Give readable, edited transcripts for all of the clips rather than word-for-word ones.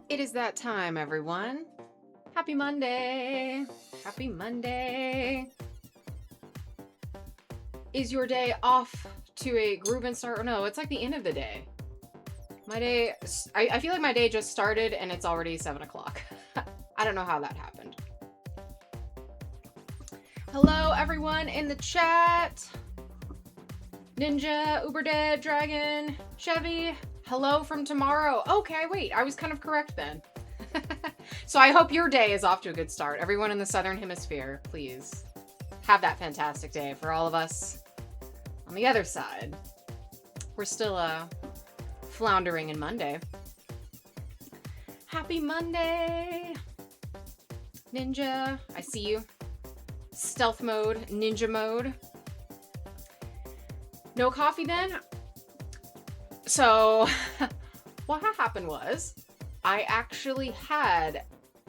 It is that time, everyone. Happy Monday. Happy Monday. Is your day off to a grooving start? No, it's like the end of the day. My day, I feel like my day just started and it's already 7 o'clock. I don't know how that happened. Hello, everyone in the chat. Ninja, Uberdead, Dragon, Chevy. Hello from tomorrow. Okay, wait, I was kind of correct then. So I hope your day is off to a good start. Everyone in the Southern Hemisphere, please have that fantastic day. For all of us on the other side, we're still floundering in Monday. Happy Monday. Ninja, I see you. Stealth mode, ninja mode. No coffee then? So what happened was I actually had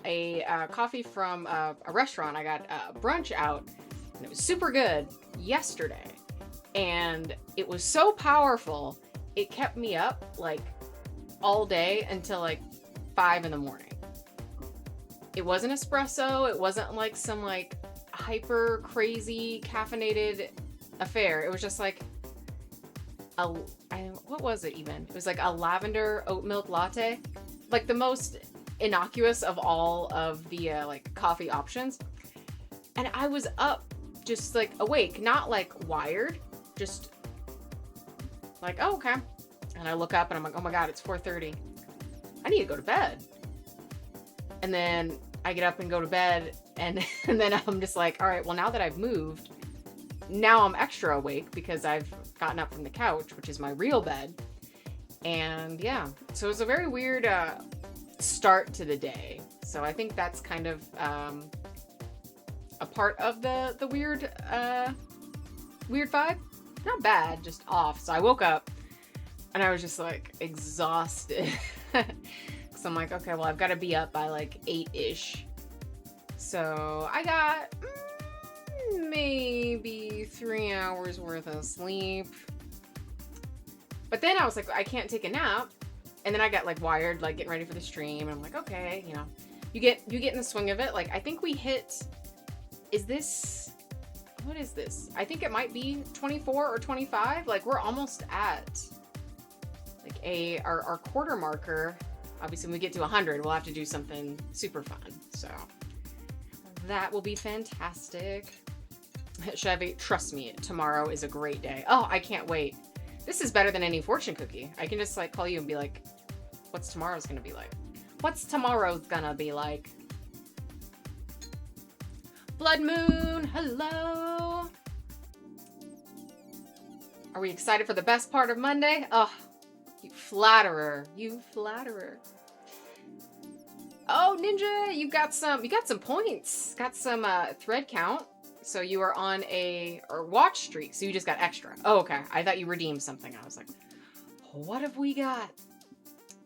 a coffee from a restaurant. I got brunch out and it was super good yesterday. And it was so powerful, it kept me up like all day until like 5 in the morning. It wasn't espresso. It wasn't like some like hyper crazy caffeinated affair. It was just like what was it even? It was like a lavender oat milk latte, like the most innocuous of all of the like coffee options. And I was up, just like awake, not like wired, just like, oh, okay. And I look up and I'm like, oh my God, it's 4:30. I need to go to bed. And then I get up and go to bed and then I'm just like, all right, well, now that I've moved, now I'm extra awake because I've gotten up from the couch, which is my real bed. And yeah, so it was a very weird start to the day. So I think that's kind of a part of the weird vibe. Not bad, just off. So I woke up and I was just like exhausted. So I'm like, okay, well, I've got to be up by like 8-ish. So I got maybe 3 hours worth of sleep. But then I was like, I can't take a nap. And then I got like wired, like getting ready for the stream. And I'm like, okay, you know, you get in the swing of it. Like, I think we hit, what is this? I think it might be 24 or 25. Like, we're almost at like our quarter marker. Obviously, when we get to 100, we'll have to do something super fun. So that will be fantastic. Chevy, trust me, tomorrow is a great day. Oh, I can't wait. This is better than any fortune cookie. I can just like call you and be like, what's tomorrow's gonna be like? What's tomorrow's gonna be like? Blood Moon, hello. Are we excited for the best part of Monday? Oh, you flatterer, you flatterer. Oh, Ninja, you got some points. Got some thread count. So you are on a watch streak. So you just got extra. Oh, okay. I thought you redeemed something. I was like, what have we got?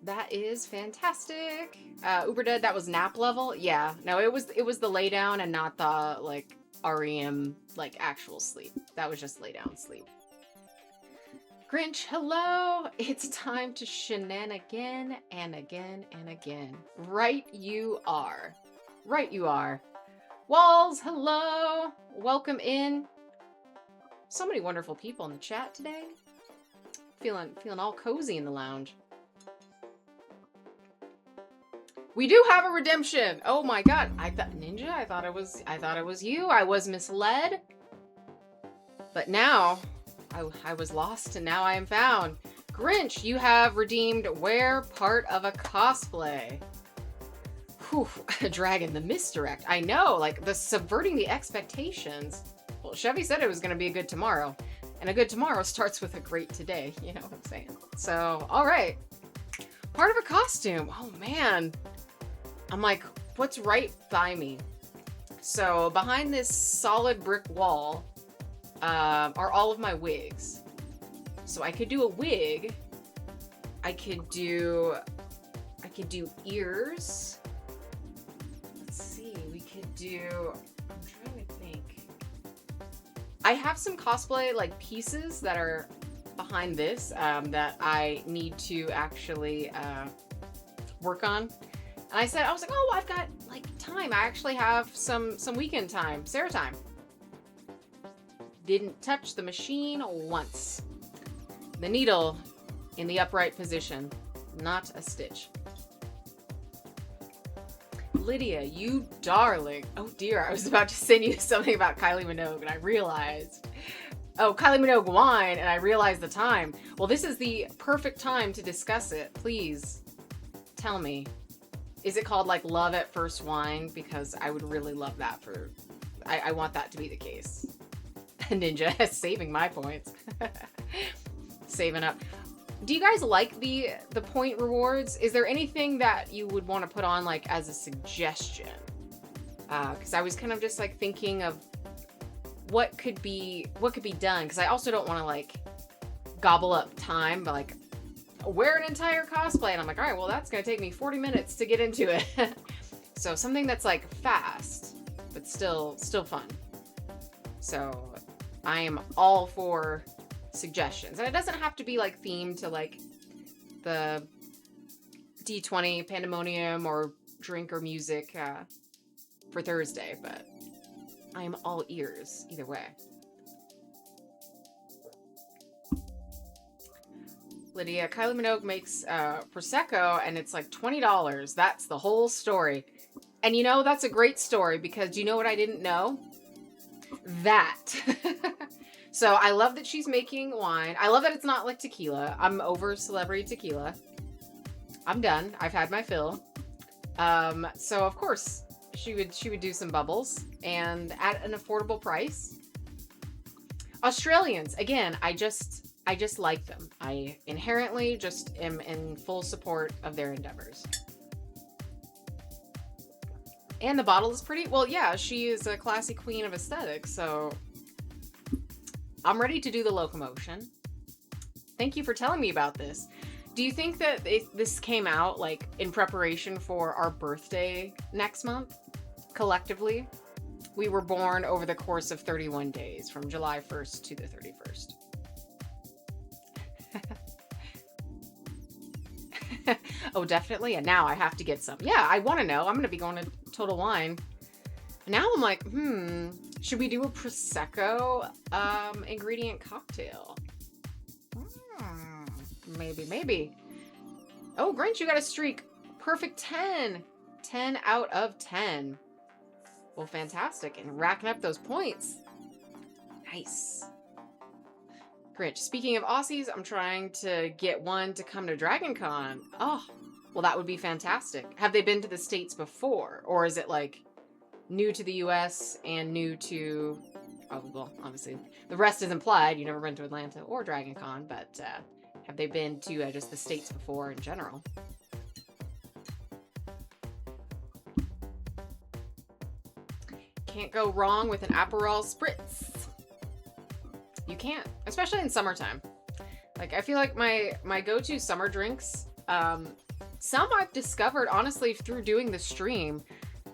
That is fantastic. Uberdead, that was nap level. Yeah. No, it was the lay down and not the like REM like actual sleep. That was just lay down sleep. Grinch, hello. It's time to shenan again and again and again. Right you are. Right you are. Walls, hello. Welcome in. So many wonderful people in the chat today. Feeling all cozy in the lounge. We do have a redemption. Oh my God. Ninja, I thought it was you. I was misled. But now I was lost and now I am found. Grinch, you have redeemed wear part of a cosplay. Whew, Dragon, the misdirect. I know, like the subverting the expectations. Well, Chevy said it was going to be a good tomorrow. And a good tomorrow starts with a great today. You know what I'm saying? So, all right. Part of a costume. Oh, man. I'm like, what's right by me? So behind this solid brick wall are all of my wigs. So I could do a wig. I could do ears. Let's see. We could do, I'm trying to think. I have some cosplay like pieces that are behind this that I need to actually work on. And I was like, oh, I've got like time. I actually have some weekend time, Sarah time. Didn't touch the machine once. The needle in the upright position, not a stitch. Lydia, you darling. Oh dear, I was about to send you something about Kylie Minogue and I realized. Oh, Kylie Minogue wine, and I realized the time. Well, this is the perfect time to discuss it. Please tell me. Is it called like Love at First Wine? Because I would really love that for... I want that to be the case. Ninja is saving my points. Saving up. Do you guys like the point rewards? Is there anything that you would want to put on like as a suggestion? Because I was kind of just like thinking of what could be done. Because I also don't want to like gobble up time, but like wear an entire cosplay, and I'm like, all right, well that's gonna take me 40 minutes to get into it. So something that's like fast, but still fun. So I am all for suggestions, and it doesn't have to be like themed to like the D20 pandeMONIum or drink or music for Thursday, but I am all ears either way. Lydia, Kylie Minogue makes Prosecco and it's like $20. That's the whole story. And you know, that's a great story because do you know what I didn't know? That. So I love that she's making wine. I love that it's not like tequila. I'm over celebrity tequila. I'm done. I've had my fill. So of course she would do some bubbles and at an affordable price. Australians, again, I just like them. I inherently just am in full support of their endeavors. And the bottle is pretty. Well, yeah, she is a classy queen of aesthetics, so I'm ready to do the locomotion. Thank you for telling me about this. Do you think that this came out like in preparation for our birthday next month? Collectively, we were born over the course of 31 days from July 1st to the 31st. Oh, definitely. And now I have to get some. Yeah, I want to know. I'm going to be going to Total Wine. Now I'm like, should we do a Prosecco ingredient cocktail? Maybe. Oh, Grinch, you got a streak. Perfect 10. 10 out of 10. Well, fantastic. And racking up those points. Nice. Grinch, speaking of Aussies, I'm trying to get one to come to Dragon Con. Oh, well, that would be fantastic. Have they been to the States before? Or is it like new to the US and new to... Oh, well, obviously, the rest is implied. You've never been to Atlanta or Dragon Con, but have they been to just the States before in general? Can't go wrong with an Aperol Spritz. You can't, especially in summertime. Like, I feel like my go-to summer drinks, some I've discovered, honestly, through doing the stream.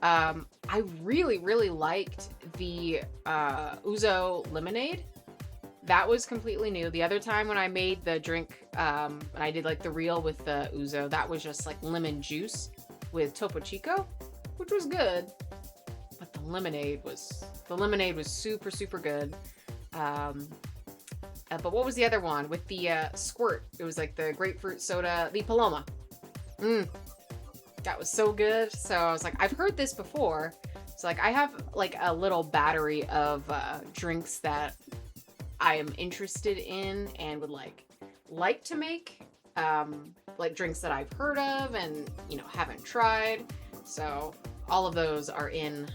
I really, really liked the Ouzo lemonade. That was completely new. The other time when I made the drink, and I did like the reel with the Ouzo, that was just like lemon juice with Topo Chico, which was good. But the lemonade was super, super good. But what was the other one with the squirt? It was like the grapefruit soda, the Paloma. That was so good. So I was like, I've heard this before. So like I have like a little battery of drinks that I am interested in and would like to make. Like drinks that I've heard of and, you know, haven't tried. So all of those are in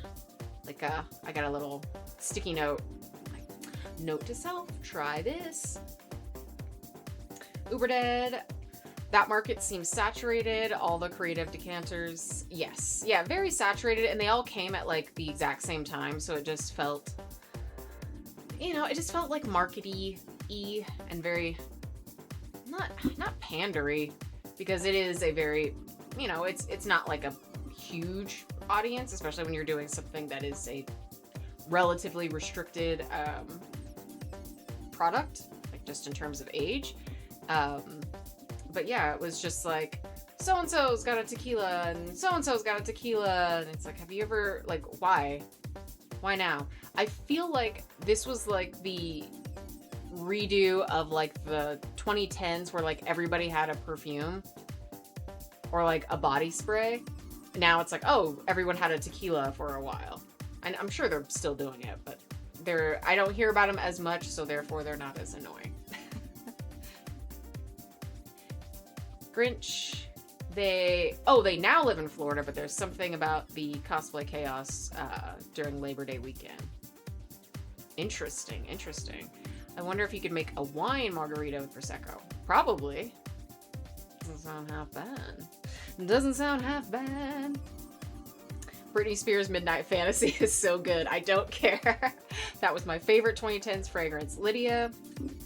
like I got a little sticky note. Note to self, try this. Uber Dead. That market seems saturated. All the creative decanters. Yes. Yeah, very saturated. And they all came at like the exact same time. So it just felt, you know, it just felt like markety-y and very, not pandery, because it is a very, you know, it's not like a huge audience, especially when you're doing something that is a relatively restricted product, like just in terms of age. But yeah, it was just like so-and-so's got a tequila and so-and-so's got a tequila. And it's like, have you ever, like, why? Why now? I feel like this was like the redo of like the 2010s where like everybody had a perfume or like a body spray. Now it's like, oh, everyone had a tequila for a while. And I'm sure they're still doing it, but I don't hear about them as much, so therefore they're not as annoying. Grinch, they now live in Florida, but there's something about the cosplay chaos during Labor Day weekend. Interesting. I wonder if you could make a wine margarita with Prosecco. Probably. Doesn't sound half bad. Britney Spears' Midnight Fantasy is so good. I don't care. That was my favorite 2010s fragrance. Lydia,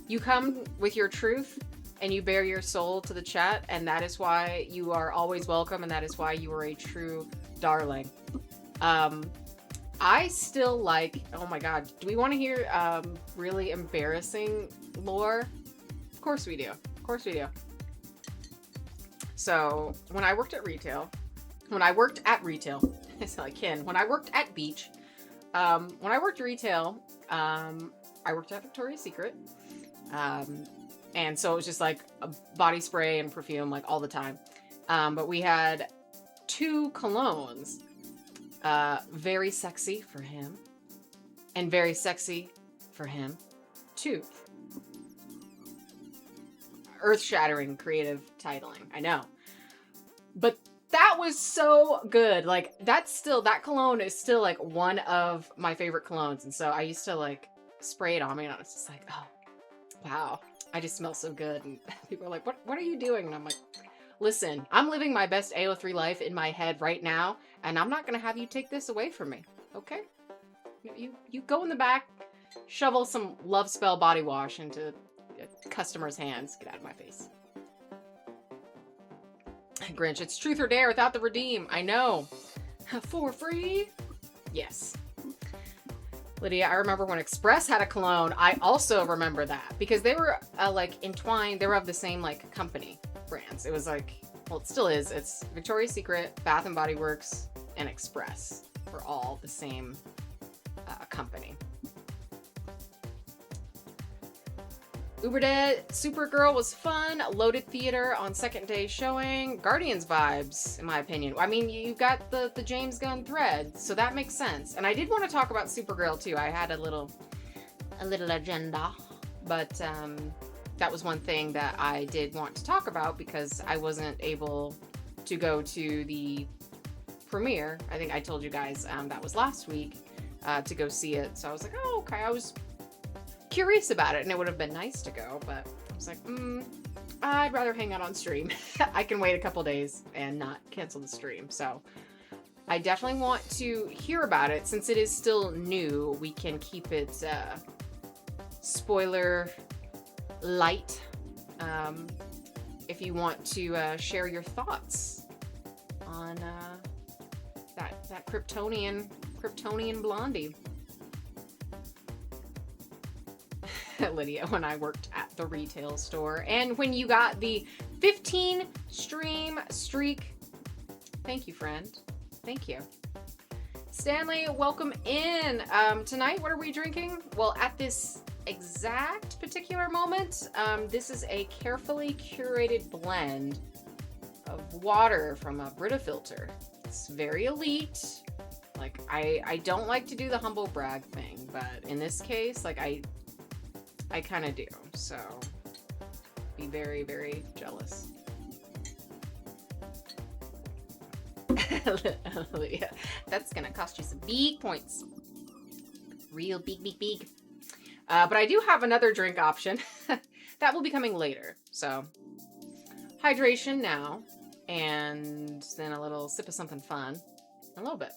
you come with your truth and you bear your soul to the chat, and that is why you are always welcome, and that is why you are a true darling. I still like, oh my god, do we want to hear really embarrassing lore? Of course we do. So, when I worked at retail, it's like Ken, when I worked at Beach, when I worked retail, I worked at Victoria's Secret, and so it was just like a body spray and perfume like all the time. But we had 2 colognes, very sexy for him, and very sexy for him too. Earth-shattering creative titling, I know. But that was so good. Like, that cologne is still like one of my favorite colognes. And so I used to like spray it on me, and I was just like, oh, wow, I just smell so good. And people are like, what are you doing? And I'm like, listen, I'm living my best AO3 life in my head right now, and I'm not going to have you take this away from me. Okay? You go in the back, shovel some Love Spell body wash into a customer's hands. Get out of my face. Grinch, it's truth or dare without the redeem. I know. For free? Yes. Lydia, I remember when Express had a cologne. I also remember that because they were like entwined. They were of the same like company brands. It was like, well, it still is. It's Victoria's Secret, Bath and Body Works, and Express for all the same company. Uberdead, Supergirl was fun. Loaded theater on second day showing. Guardians vibes, in my opinion. I mean, you got the James Gunn thread, so that makes sense. And I did want to talk about Supergirl too. I had a little agenda, but that was one thing that I did want to talk about because I wasn't able to go to the premiere. I think I told you guys that was last week to go see it. So I was like, oh, okay. I was curious about it, and it would have been nice to go, but I was like, I'd rather hang out on stream. I can wait a couple days and not cancel the stream. So I definitely want to hear about it. Since it is still new, we can keep it spoiler light. If you want to share your thoughts on that Kryptonian blondie. Lydia, when I worked at the retail store, and when you got the 15 stream streak. Thank you, friend. Thank you. Stanley, welcome in. Tonight, what are we drinking? Well, at this exact particular moment, this is a carefully curated blend of water from a Brita filter. It's very elite. Like, I don't like to do the humble brag thing, but in this case, like, I kind of do, so be very, very jealous. Lydia, that's gonna cost you some big points. Real big. But I do have another drink option that will be coming later. So hydration now, and then a little sip of something fun. A little bit.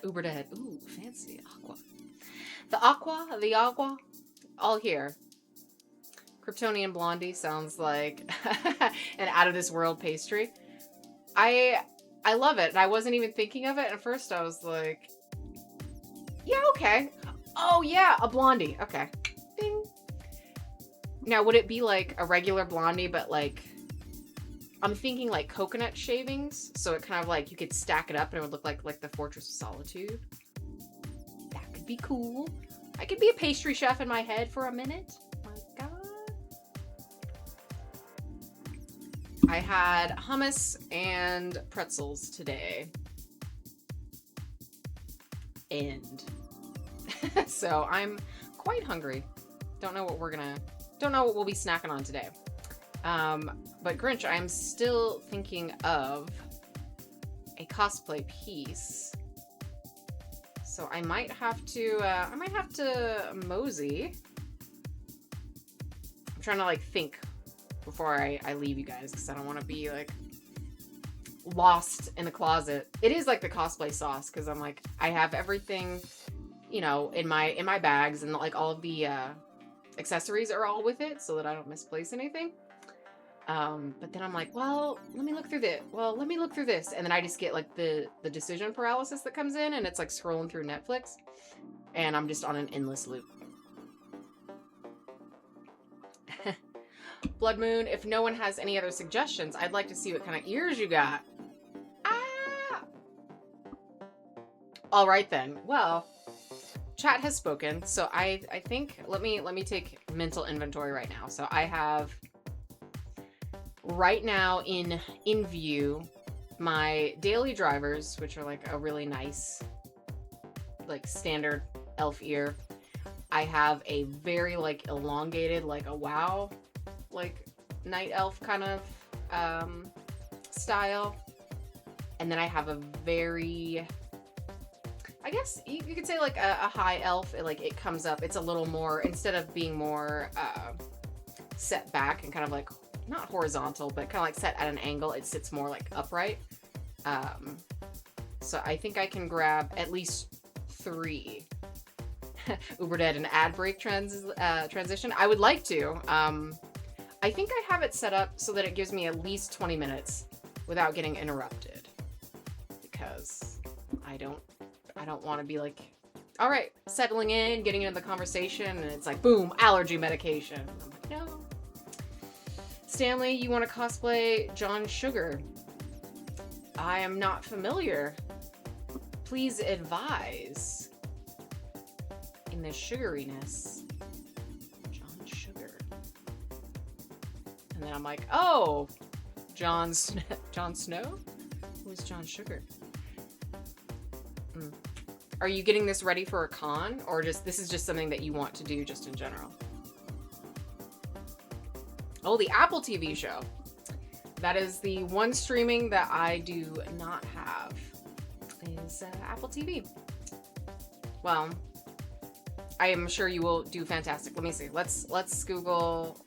Uber to head. Ooh, fancy aqua. The aqua. All here. Kryptonian blondie sounds like an out-of-this-world pastry. I love it, and I wasn't even thinking of it. At first, I was like, yeah, okay. Oh, yeah, a blondie. Okay. Ding. Now, would it be like a regular blondie, but like I'm thinking like coconut shavings, so it kind of like you could stack it up and it would look like the Fortress of Solitude. That could be cool. I could be a pastry chef in my head for a minute. My God. I had hummus and pretzels today. And so I'm quite hungry. Don't know what we'll be snacking on today. But Grinch, I'm still thinking of a cosplay piece. So I might have to mosey. I'm trying to like think before I leave you guys, because I don't want to be like lost in the closet. It is like the cosplay sauce, because I'm like, I have everything, you know, in my bags, and like all of the accessories are all with it so that I don't misplace anything. But then I'm like, well, let me look through this. Well, let me look through this. And then I just get like the decision paralysis that comes in, and it's like scrolling through Netflix, and I'm just on an endless loop. Blood Moon, if no one has any other suggestions, I'd like to see what kind of ears you got. Ah! All right then. Well, chat has spoken, so I think let me take mental inventory right now. So I have right now in view my daily drivers, which are like a really nice like standard elf ear. I have a very like elongated, like a wow, like night elf kind of style. And then I have a very, I guess you could say like a high elf. It comes up, it's a little more, instead of being more set back and kind of like, not horizontal, but kind of like set at an angle, it sits more like upright. So I think I can grab at least 3. Uber Dead and ad break transition. I would like to. I think I have it set up so that it gives me at least 20 minutes without getting interrupted, because I don't want to be like, all right, settling in, getting into the conversation, and it's like, boom, allergy medication. I'm like, no. Stanley, you want to cosplay John Sugar? I am not familiar. Please advise. In the sugariness. John Sugar. And then I'm like, oh, John Snow? Who is John Sugar? Are you getting this ready for a con, or this is just something that you want to do just in general? Oh, the Apple TV show. That is the one streaming that I do not have, is Apple TV. Well, I am sure you will do fantastic. Let me see. Let's Google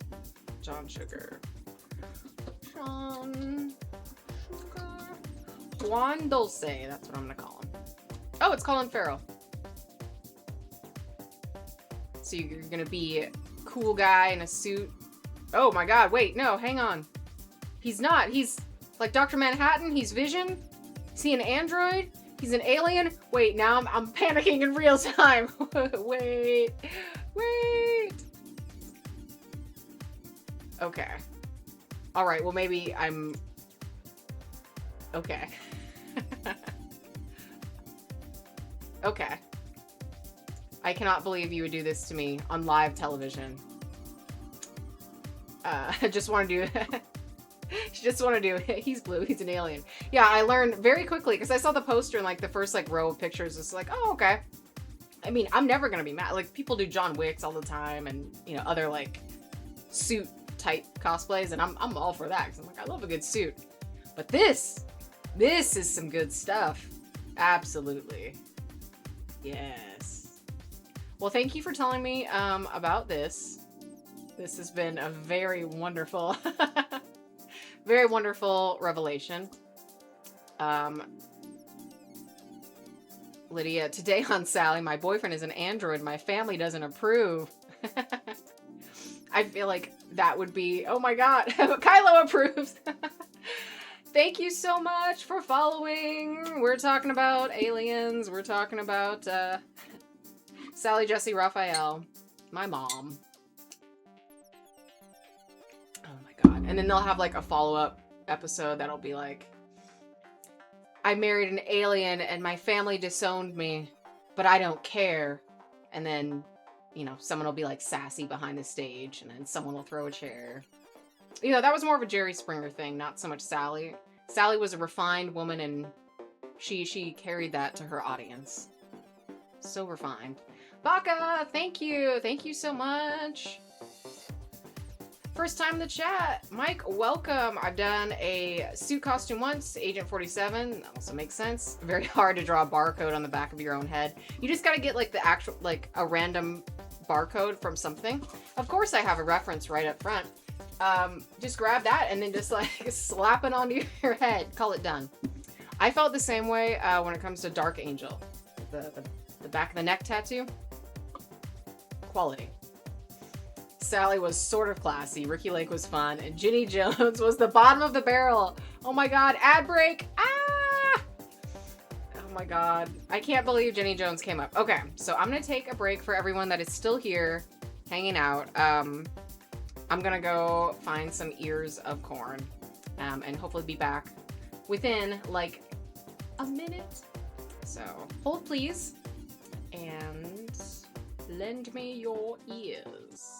John Sugar. John Sugar. Juan Dulce. That's what I'm gonna call him. Oh, it's Colin Farrell. So you're gonna be a cool guy in a suit. Oh my God, wait, no, hang on. He's not. He's like Dr. Manhattan. He's Vision. Is he an android? He's an alien? Wait, now I'm panicking in real time. Wait. Okay. All right, well, maybe I'm... Okay. Okay. I cannot believe you would do this to me on live television. I just want to do he's blue, he's an alien. Yeah, I learned very quickly, because I saw the poster in like the first like row of pictures. It's like, oh, okay. I mean, I'm never gonna be mad. Like, people do John Wicks all the time, and you know, other like suit type cosplays, and I'm all for that, because I'm like, I love a good suit. But this is some good stuff. Absolutely. Yes. Well, thank you for telling me about this. This has been a very wonderful, very wonderful revelation. Lydia, today on Sally, my boyfriend is an android. My family doesn't approve. I feel like that would be, oh my God, Kylo approves. Thank you so much for following. We're talking about aliens. We're talking about Sally, Jesse, Raphael, my mom. Oh my God. And then they'll have like a follow-up episode that'll be like, I married an alien and my family disowned me, but I don't care. And then, you know, someone will be like sassy behind the stage, and then someone will throw a chair. You know, that was more of a Jerry Springer thing, not so much Sally. Sally was a refined woman, and she carried that to her audience. So refined. Baka, thank you. Thank you so much. First time in the chat. Mike, welcome. I've done a suit costume once, Agent 47. That also makes sense. Very hard to draw a barcode on the back of your own head. You just gotta get like the actual, like a random barcode from something. Of course I have a reference right up front. Just grab that and then just like slap it onto your head. Call it done. I felt the same way when it comes to Dark Angel. The back of the neck tattoo. Quality. Sally was sort of classy. Ricky Lake was fun. And Ginny Jones was the bottom of the barrel. Oh my god. Ad break. Ah! Oh my god. I can't believe Ginny Jones came up. Okay. So I'm going to take a break for everyone that is still here hanging out. I'm going to go find some ears of corn. And hopefully be back within like a minute. So hold please. And lend me your ears.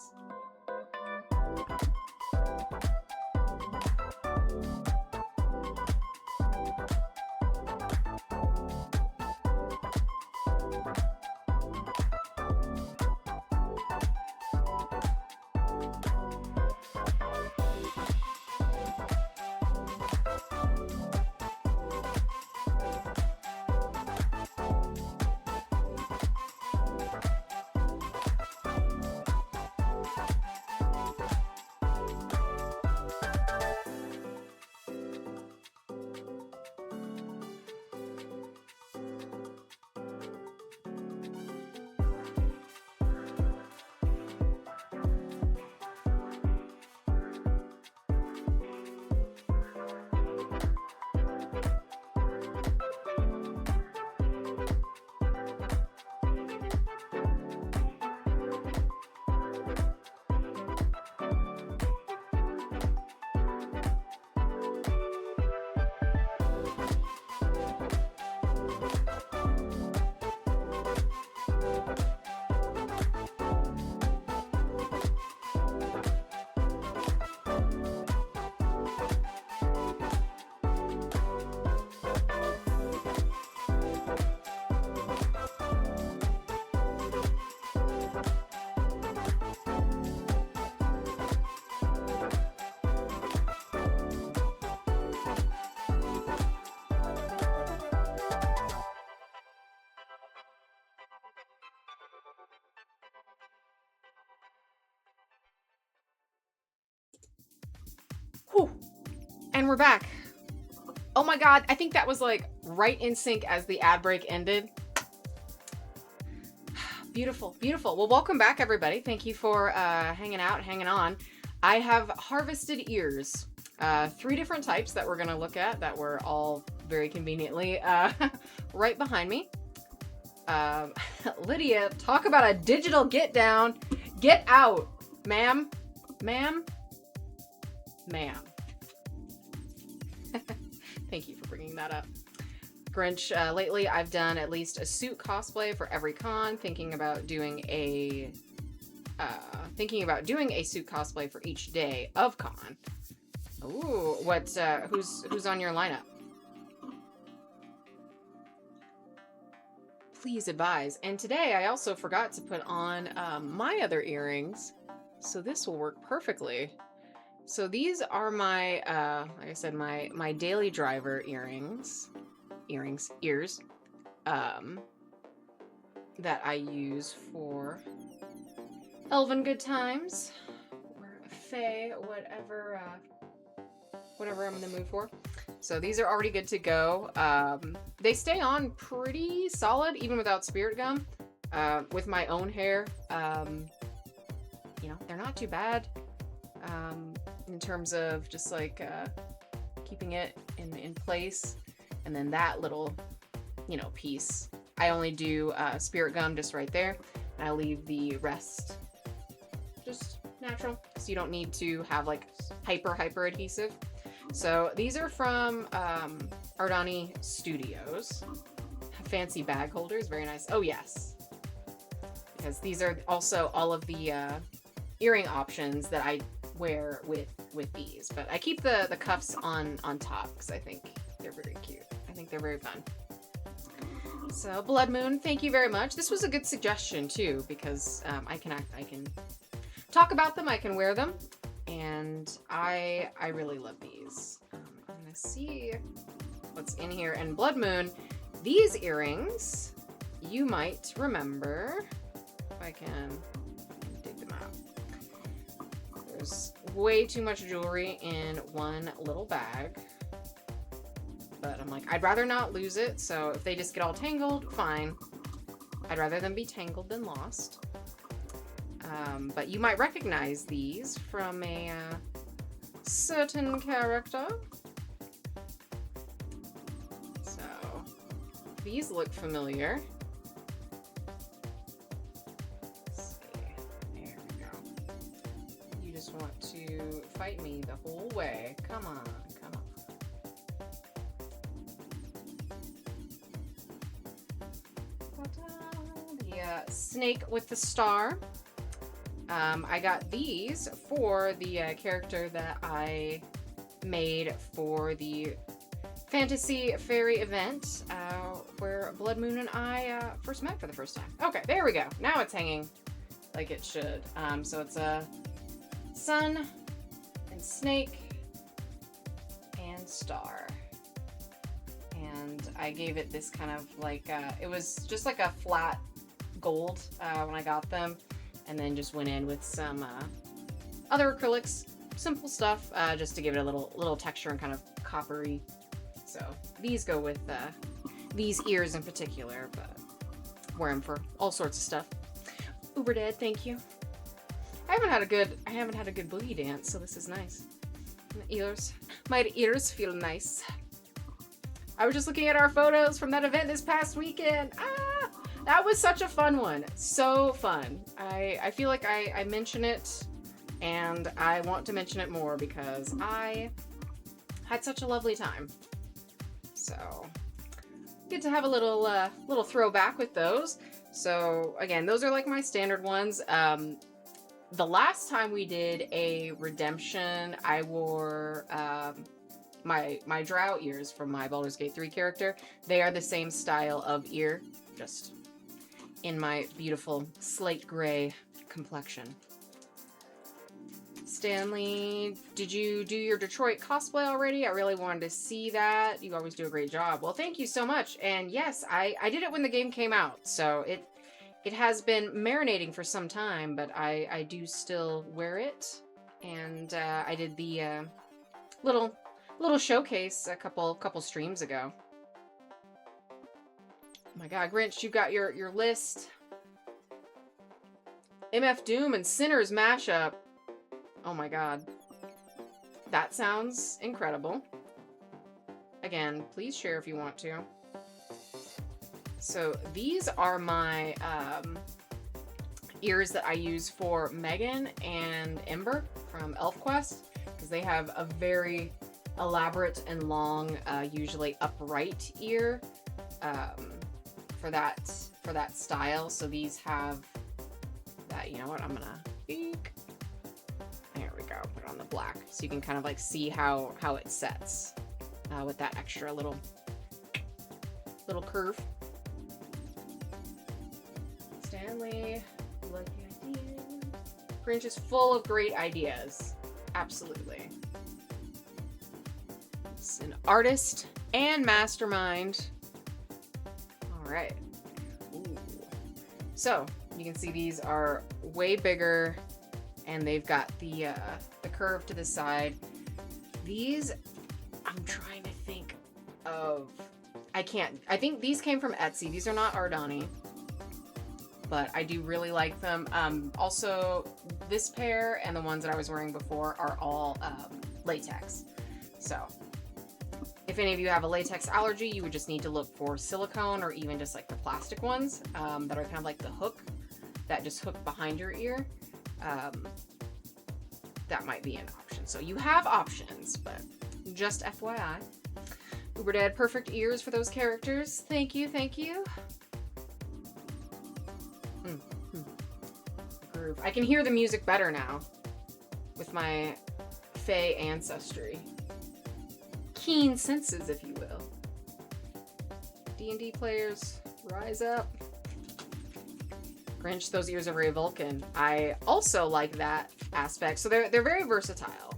Whew. And we're back. Oh my god, I think that was like right in sync as the ad break ended. Beautiful, beautiful. Well, welcome back everybody. Thank you for hanging out, hanging on. I have harvested ears. 3 different types that we're gonna look at that were all very conveniently right behind me. Lydia, talk about a digital get down. Get out, ma'am. Ma'am. Ma'am. Thank you for bringing that up. Grinch, lately I've done at least a suit cosplay for every con, thinking about doing a suit cosplay for each day of con. Ooh, who's on your lineup? Please advise. And today I also forgot to put on my other earrings, so this will work perfectly. So these are my, like I said, my daily driver ears, that I use for elven good times, or fae, whatever I'm in the mood for. So these are already good to go. They stay on pretty solid, even without spirit gum. With my own hair, you know, they're not too bad. In terms of just like keeping it in place. And then that little, you know, piece, I only do spirit gum just right there, and I leave the rest just natural, so you don't need to have like hyper adhesive. So these are from Ardani Studios. Fancy bag holders, very nice. Oh yes, because these are also all of the earring options that I wear with these. But I keep the cuffs on top because I think they're very cute. I think they're very fun. So Blood Moon, thank you very much. This was a good suggestion too, because I can talk about them, I can wear them, and I really love these. I'm gonna see what's in here. And Blood Moon, these earrings, you might remember, if I can dig them out. There's way too much jewelry in one little bag. But I'm like, I'd rather not lose it, so if they just get all tangled, fine. I'd rather them be tangled than lost. But you might recognize these from a certain character. So, these look familiar. Let's see. There we go. You just want to fight me the whole way. Come on, come on. The snake with the star. I got these for the character that I made for the fantasy fairy event where Blood Moon and I first met for the first time. Okay, there we go. Now it's hanging like it should. So it's a sun and snake and star. And I gave it this kind of like, it was just like a flat gold when I got them, and then just went in with some other acrylics, simple stuff, just to give it a little texture and kind of coppery. So these go with these ears in particular, but wear them for all sorts of stuff. Uber Dead, thank you. I haven't had a good boogie dance, so this is nice. My ears feel nice. I was just looking at our photos from that event this past weekend. That was such a fun one. So fun. I feel like I mention it, and I want to mention it more because I had such a lovely time. So, good to have a little throwback with those. So, again, those are like my standard ones. The last time we did a redemption, I wore my drow ears from my Baldur's Gate 3 character. They are the same style of ear, just in my beautiful slate gray complexion. Stanley, did you do your Detroit cosplay already? I really wanted to see that. You always do a great job. Well, thank you so much. And yes, I did it when the game came out, so it has been marinating for some time, but I do still wear it. And I did the little showcase a couple streams ago. Oh my god, Grinch, you got your list. MF Doom and Sinners mashup. Oh my god. That sounds incredible. Again, please share if you want to. So these are my ears that I use for Megan and Ember from ElfQuest, because they have a very elaborate and long, usually upright ear for that style. So these have that. You know what? I'm gonna peek. There we go. Put it on the black so you can kind of like see how it sets with that extra little curve. Stanley, like the idea. Grinch is full of great ideas. Absolutely. It's an artist and mastermind. All right. Ooh. So you can see these are way bigger, and they've got the curve to the side. These, I'm trying to think of. I think these came from Etsy. These are not Ardani, but I do really like them. Also, this pair and the ones that I was wearing before are all latex. So if any of you have a latex allergy, you would just need to look for silicone or even just like the plastic ones that are kind of like the hook that just hook behind your ear. That might be an option. So you have options, but Just FYI. Uber Dad, perfect ears for those characters. Thank you, thank you. Groove. I can hear the music better now with my Fae ancestry. Keen senses, if you will. D&D players, rise up. Grinch, those ears are very Vulcan. I also like that aspect. So they're very versatile.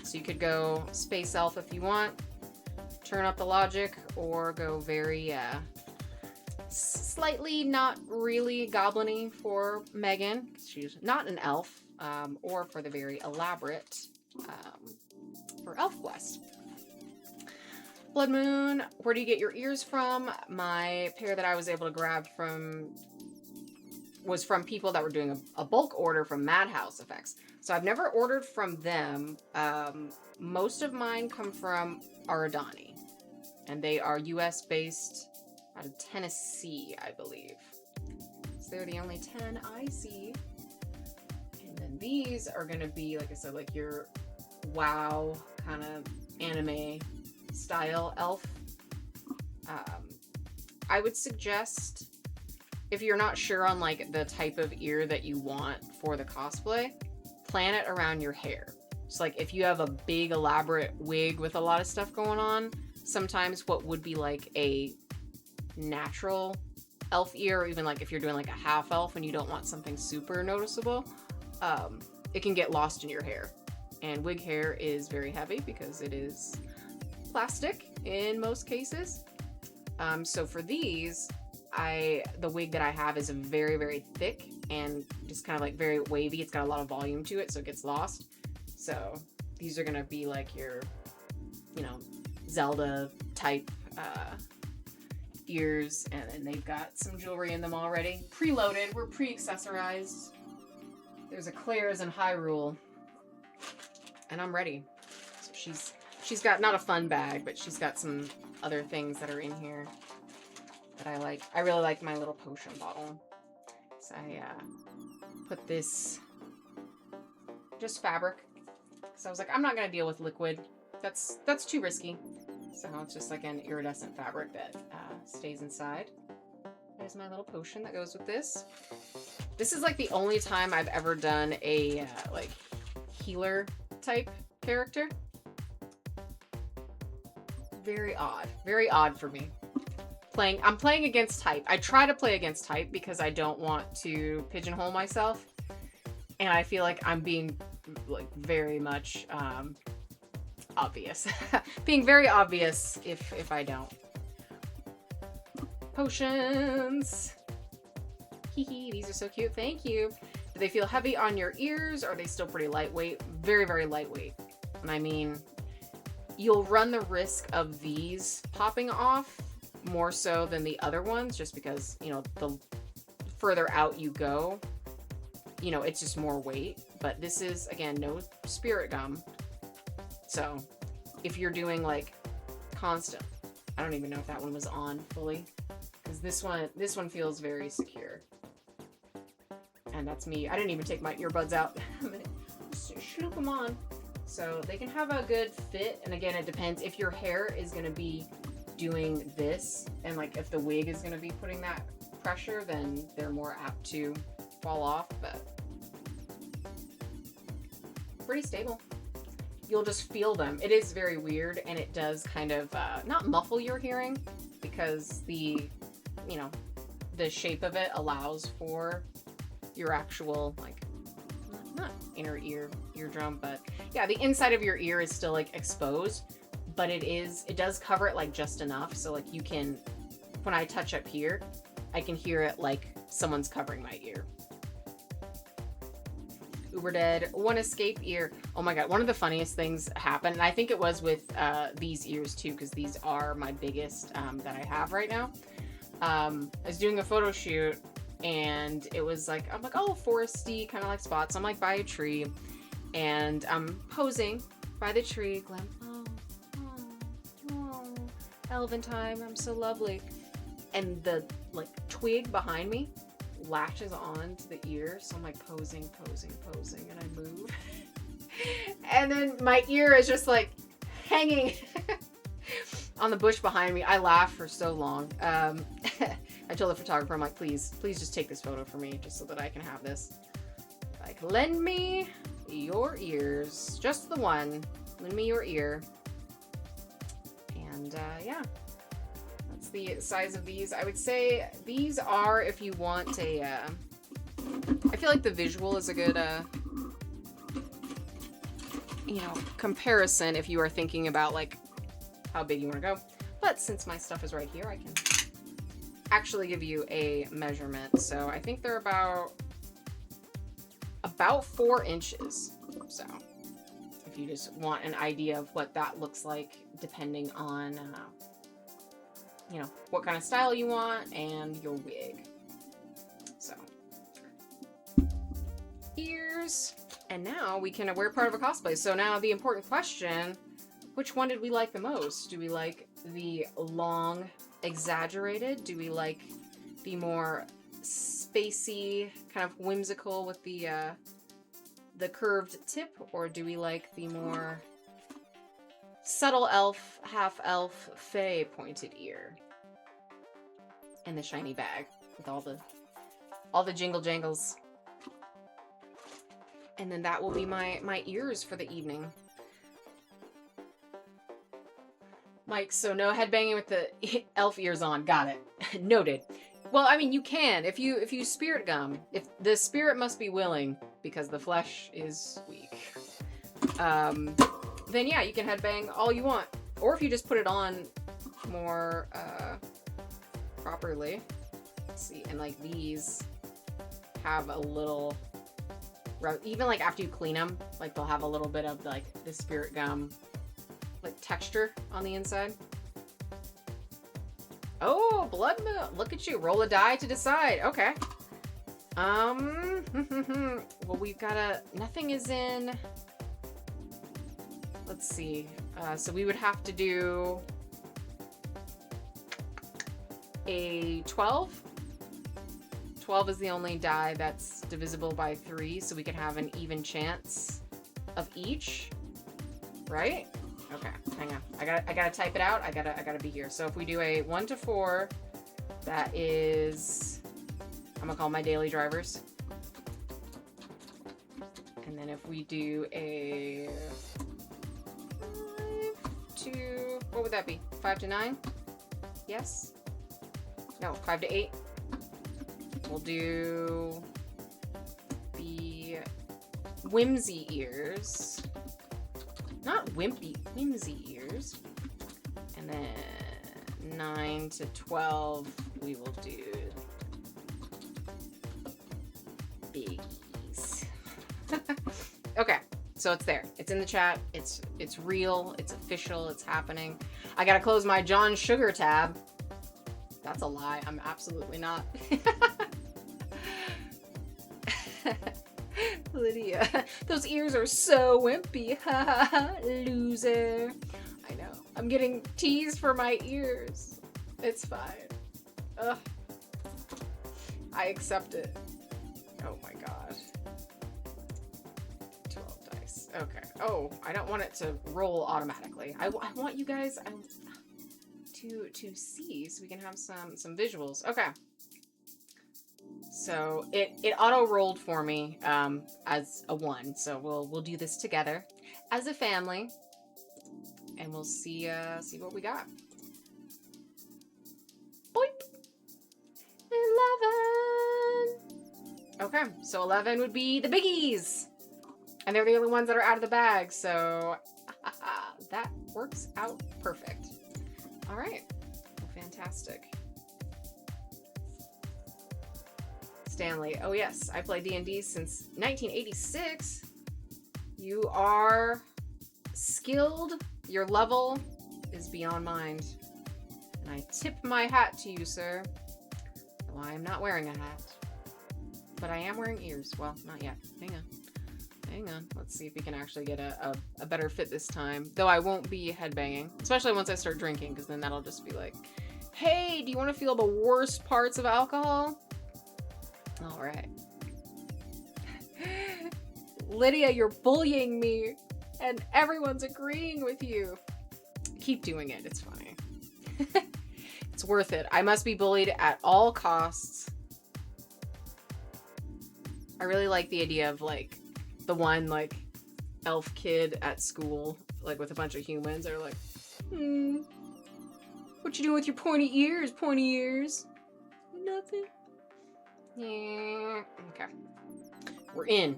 So you could go space elf if you want, turn up the logic, or go very slightly not really goblin-y for Megan. She's not an elf, or for the very elaborate for ElfQuest. Blood Moon, where do you get your ears from? My pair that I was able to grab was from people that were doing a bulk order from Madhouse Effects. So I've never ordered from them. Most of mine come from Aradani, and they are US based out of Tennessee, I believe. So they're the only 10 I see. And then these are gonna be, like I said, like your WoW kind of anime style elf. I would suggest, if you're not sure on like the type of ear that you want for the cosplay, plan it around your hair. So like if you have a big elaborate wig with a lot of stuff going on, sometimes what would be like a natural elf ear, or even like if you're doing like a half elf and you don't want something super noticeable, it can get lost in your hair. And wig hair is very heavy because it is plastic in most cases. So for these, the wig that I have is very, very thick and just kind of like very wavy. It's got a lot of volume to it, so it gets lost. So these are gonna be like your, Zelda type ears, and then they've got some jewelry in them already. Preloaded, we're pre-accessorized. There's a Claire's in Hyrule, and I'm ready. So she's got not a fun bag, but she's got some other things that are in here that I like. I really like my little potion bottle. So I put this just fabric. So I was like, I'm not gonna deal with liquid. That's too risky. So it's just like an iridescent fabric that stays inside. There's my little potion that goes with this. This is like the only time I've ever done a like healer type character. Very odd for me. I'm playing against type. I try to play against type because I don't want to pigeonhole myself, and I feel like I'm being like very much obvious. Being very obvious if I don't. Potions. Hee, these are so cute. Thank you. Do they feel heavy on your ears? Or are they still pretty lightweight? Very, very lightweight. And I mean, you'll run the risk of these popping off more so than the other ones, just because, the further out you go, it's just more weight. But this is, again, no spirit gum. So if you're doing like constant, I don't even know if that one was on fully, because this one feels very secure. And that's me. I didn't even take my earbuds out. I'm gonna shoop them on. So they can have a good fit. And again, it depends if your hair is going to be doing this, and like if the wig is going to be putting that pressure, then they're more apt to fall off. But pretty stable. You'll just feel them. It is very weird, and it does kind of not muffle your hearing, because the shape of it allows for your actual like not inner eardrum, but yeah, the inside of your ear is still like exposed, but it does cover it like just enough, so like you can, when I touch up here, I can hear it like someone's covering my ear. Uber Dead, one escape ear. Oh my god, one of the funniest things happened, and I think it was with these ears too, because these are my biggest that I have right now. I was doing a photo shoot, and it was like, I'm like, oh, foresty kind of like spots. I'm like by a tree, and I'm posing by the tree, oh, elven time, I'm so lovely. And the like twig behind me latches on to the ear, so I'm like posing, and I move. And then my ear is just like hanging on the bush behind me. I laughed for so long. I told the photographer, I'm like, please just take this photo for me, just so that I can have this. Like, lend me your ears. Just the one. Lend me your ear. And, yeah. That's the size of these. I would say these are, if you want a, I feel like the visual is a good, you know, comparison if you are thinking about, like, how big you want to go. But since my stuff is right here, I can actually give you a measurement. So I think they're about 4 inches. So if you just want an idea of what that looks like, depending on, you know, what kind of style you want and your wig. So ears. And now we can wear part of a cosplay. So now the important question, which one did we like the most? Do we like the long, exaggerated? Do we like the more spacey, kind of whimsical with the curved tip? Or do we like the more subtle elf, half elf, fae pointed ear? And the shiny bag with all the jingle jangles. And then that will be my ears for the evening. Mike, so no headbanging with the elf ears on. Got it. Noted. Well, I mean, you can. If you spirit gum, if the spirit must be willing, because the flesh is weak, then yeah, you can headbang all you want. Or if you just put it on more properly. Let's see, and like these have a little, even like after you clean them, like they'll have a little bit of like the spirit gum like texture on the inside. Oh, blood moon. Look at you. Roll a die to decide. Okay. Well, we've got nothing is in. Let's see. So we would have to do a 12. 12 is the only die that's divisible by 3, so we can have an even chance of each. Right? Okay, hang on. I gotta type it out. I gotta be here. So if we do a 1 to 4, that is, I'm gonna call my daily drivers. And then if we do a 5 to, what would that be? 5 to 9? Yes? No, 5 to 8. We'll do the whimsy ears. Not wimpy, whimsy ears. And then 9 to 12, we will do biggies. Okay, so it's there. It's in the chat. It's real. It's official. It's happening. I gotta close my John Sugar tab. That's a lie. I'm absolutely not. Lydia, those ears are so wimpy. Loser. I know. I'm getting teased for my ears. It's fine. Ugh. I accept it. Oh my god. 12 dice. Okay. Oh, I don't want it to roll automatically. I want you guys to see so we can have some visuals. Okay. So it auto rolled for me as a 1. So we'll do this together as a family, and we'll see what we got. Boink. 11. Okay, so 11 would be the biggies, and they're the only ones that are out of the bag. So that works out perfect. All right, well, fantastic. Stanley. Oh yes, I play D&D since 1986. You are skilled. Your level is beyond mine. And I tip my hat to you, sir. Well, I am not wearing a hat. But I am wearing ears. Well, not yet. Hang on. Hang on. Let's see if we can actually get a better fit this time. Though I won't be headbanging. Especially once I start drinking, because then that'll just be like, hey, do you want to feel the worst parts of alcohol? All right. Lydia, you're bullying me, and everyone's agreeing with you. keep doing it. It's funny. It's worth it. I must be bullied at all costs. I really like the idea of, like, the one, like, elf kid at school, like, with a bunch of humans. They're like, what you doing with your pointy ears, pointy ears? Nothing. Yeah. Okay. We're in.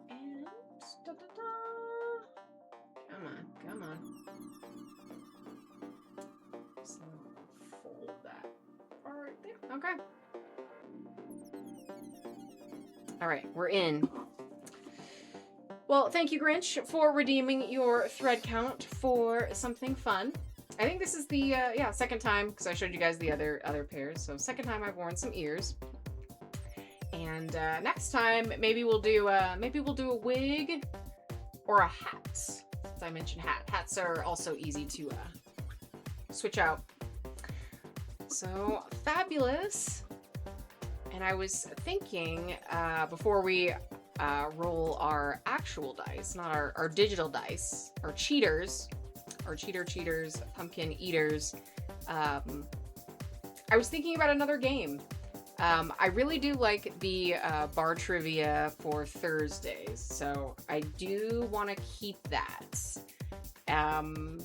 And come on, come on. So fold that right there. Okay. All right, we're in. Well, thank you, Grinch, for redeeming your thread count for something fun. I think this is the second time, because I showed you guys the other pairs. So second time I've worn some ears. And next time maybe we'll do a wig or a hat. Since I mentioned hats are also easy to switch out. So fabulous. And I was thinking before we roll our actual dice, not our digital dice, our cheaters, pumpkin eaters. I was thinking about another game. I really do like the bar trivia for Thursdays, so I do want to keep that. And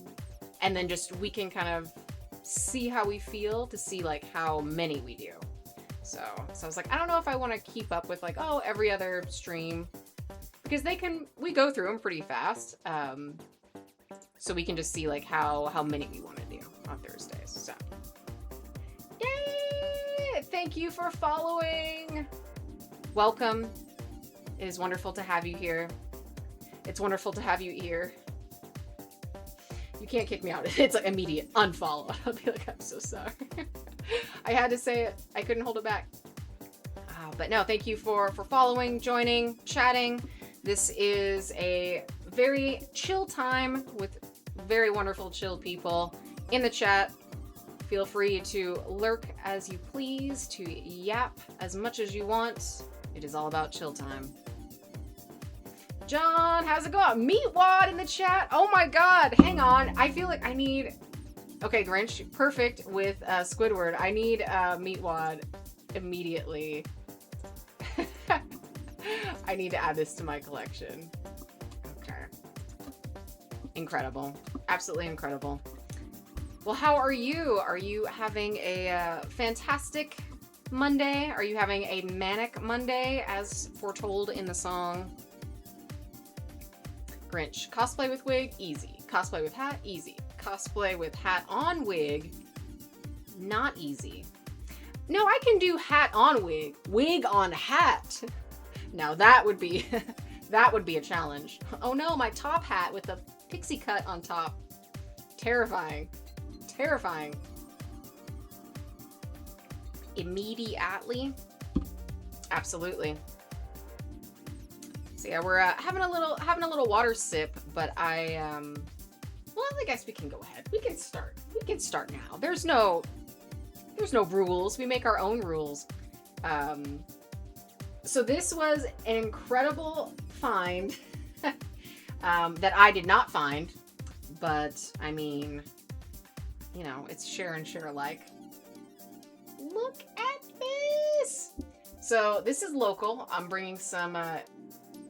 then just we can kind of see how we feel to see like how many we do. So I was like, I don't know if I want to keep up with like, oh, every other stream, because we go through them pretty fast. So we can just see like how many we want to do on Thursdays. So yay! Thank you for following. Welcome. It is wonderful to have you here. It's wonderful to have you here. You can't kick me out. It's like immediate unfollow. I'll be like, I'm so sorry. I had to say it. I couldn't hold it back. But no, thank you for following, joining, chatting. This is a very chill time with very wonderful chill people in the chat. Feel free to lurk as you please, to yap as much as you want. It is all about chill time. John, how's it going? Meatwad in the chat. Oh my god, hang on. I feel like I need... Okay, Grinch, perfect with Squidward. I need Meatwad immediately. I need to add this to my collection. Okay. Incredible. Absolutely incredible. Well, how are you? Are you having a fantastic Monday? Are you having a manic Monday, as foretold in the song? Grinch, cosplay with wig, easy. Cosplay with hat, easy. Cosplay with hat on wig, not easy. No, I can do hat on wig, wig on hat. Now that would be that would be a challenge. Oh no, my top hat with the pixie cut on top. Terrifying. Terrifying. Immediately. Absolutely. So yeah, we're having a little water sip, but well, I guess we can go ahead. We can start. We can start now. There's no rules. We make our own rules. So this was an incredible find that I did not find, but I mean, you know, it's share and share alike. Look at this. So this is local. I'm bringing some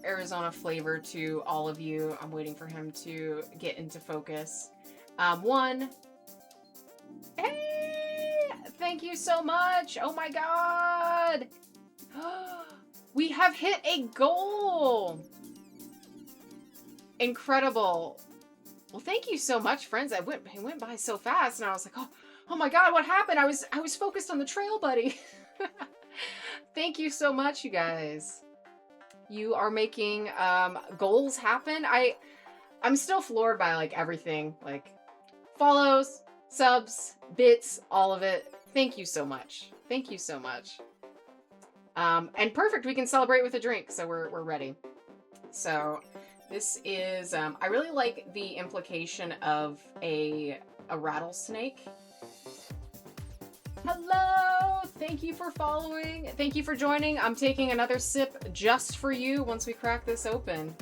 Arizona flavor to all of you. I'm waiting for him to get into focus. Hey, thank you so much. Oh my god. We have hit a goal. Incredible. Well, thank you so much, friends. It went by so fast, and I was like, oh my god, what happened? I was focused on the trail, buddy. Thank you so much, you guys. You are making goals happen. I'm still floored by like everything, like follows, subs, bits, all of it. Thank you so much. Thank you so much. And perfect, we can celebrate with a drink, so we're ready. So this is I really like the implication of a rattlesnake. Hello! Thank you for following. Thank you for joining. I'm taking another sip just for you once we crack this open.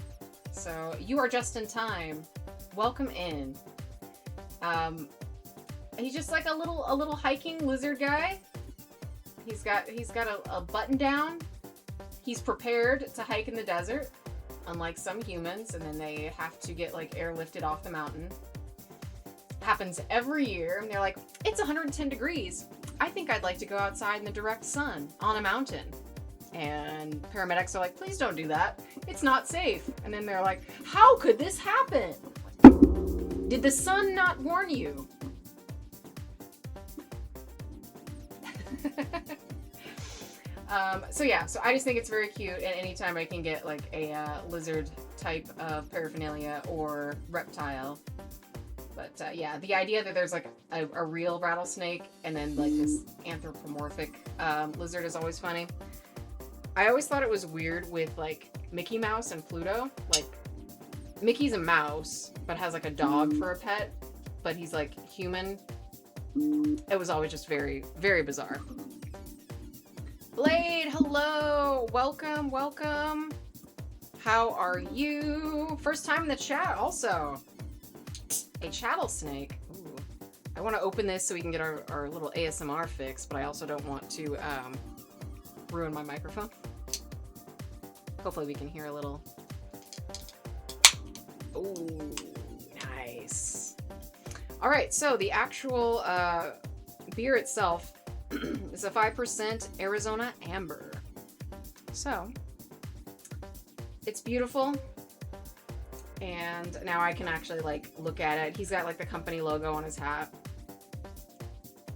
So you are just in time. welcome in. He's just like a little hiking lizard guy. He's got a button down. He's prepared to hike in the desert, unlike some humans, and then they have to get like airlifted off the mountain. Happens every year, and they're like, it's 110 degrees. I think I'd like to go outside in the direct sun on a mountain. And paramedics are like, please don't do that. It's not safe. And then they're like, how could this happen? Did the sun not warn you? So yeah, so I just think it's very cute, and anytime I can get like a lizard type of paraphernalia or reptile. But yeah, the idea that there's like a real rattlesnake and then like this anthropomorphic lizard is always funny. I always thought it was weird with like Mickey Mouse and Pluto. Like Mickey's a mouse, but has like a dog for a pet, but he's like human. It was always just very, very bizarre. Blade, hello, welcome, welcome. How are you? First time in the chat also. A chattel snake. Ooh. I want to open this so we can get our little ASMR fix, but I also don't want to ruin my microphone. Hopefully we can hear a little. Ooh, nice. All right, so the actual beer itself is a 5% Arizona Amber. So it's beautiful. And now I can actually like look at it. He's got like the company logo on his hat.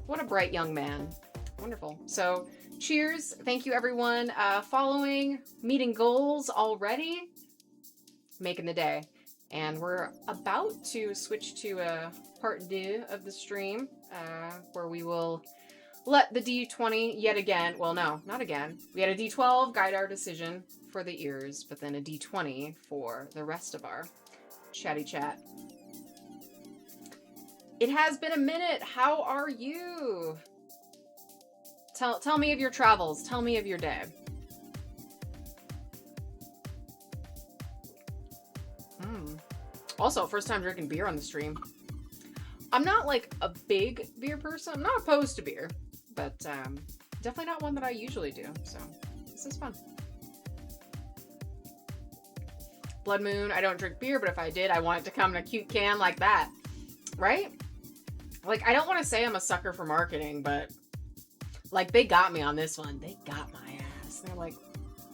What a bright young man. Wonderful. So cheers. Thank you everyone. Following, meeting goals already. Making the day. And we're about to switch to a part 2 of the stream where we will let the D20 yet again, well no, not again. We had a D12 guide our decision for the ears, but then a D20 for the rest of our chatty chat. It has been a minute. How are you? Tell me of your travels. Tell me of your day. Also, first time drinking beer on the stream. I'm not like a big beer person. I'm not opposed to beer, but definitely not one that I usually do. So this is fun. Blood Moon, I don't drink beer, but if I did, I want it to come in a cute can like that. Right? Like, I don't want to say I'm a sucker for marketing, but like they got me on this one. They got my ass. They're like,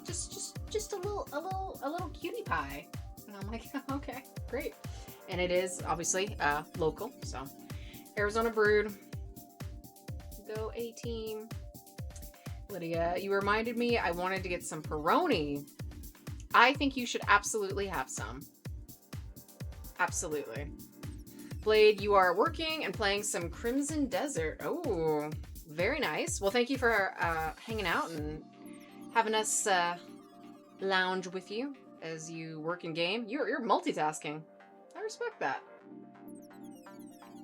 just a little cutie pie. And I'm like, okay, great. And it is obviously local, so Arizona brewed. Go A-team. Lydia, you reminded me I wanted to get some Peroni. I think you should absolutely have some. Absolutely. Blade, you are working and playing some Crimson Desert. Oh, very nice. Well, thank you for hanging out and having us lounge with you as you work in game. You're multitasking. I respect that.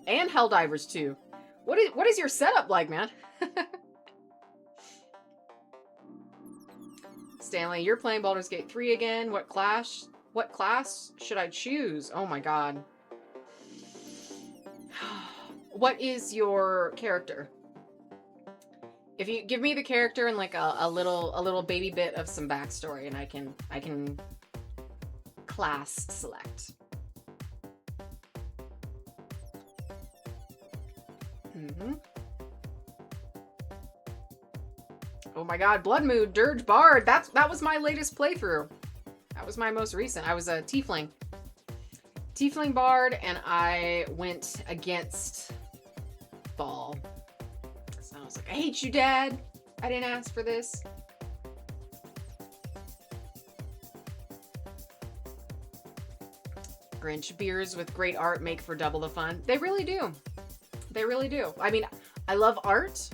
And Helldivers too. What is your setup like, man? Stanley, you're playing Baldur's Gate 3 again. What class should I choose? Oh my god. What is your character? If you give me the character and like a little baby bit of some backstory, and I can class select. Oh my god, Blood Moon, Dirge Bard. That was my latest playthrough. That was my most recent. I was a Tiefling. Tiefling Bard, and I went against Ball. So I was like, I hate you, Dad. I didn't ask for this. Grinch, beers with great art make for double the fun. They really do. They really do. I mean, I love art.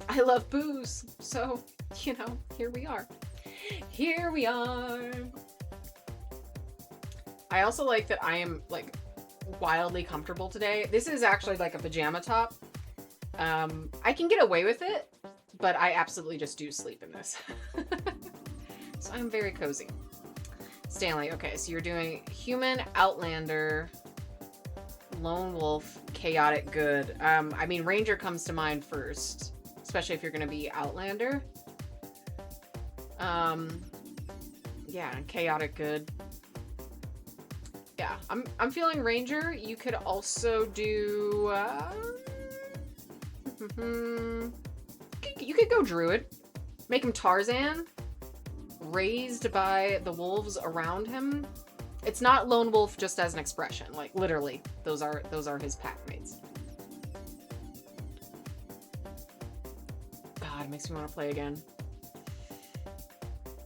I love booze. So, you know, here we are. Here we are. I also like that I am like wildly comfortable today. This is actually like a pajama top. I can get away with it, but I absolutely just do sleep in this. So I'm very cozy. Stanley, okay, so you're doing human, outlander, lone wolf, chaotic good. I mean, ranger comes to mind first, especially if you're going to be outlander. Yeah, chaotic good. Yeah, I'm feeling ranger. You could also do you could go druid. Make him Tarzan, raised by the wolves around him. It's not lone wolf just as an expression, like literally. Those are his pack mates. God, it makes me want to play again.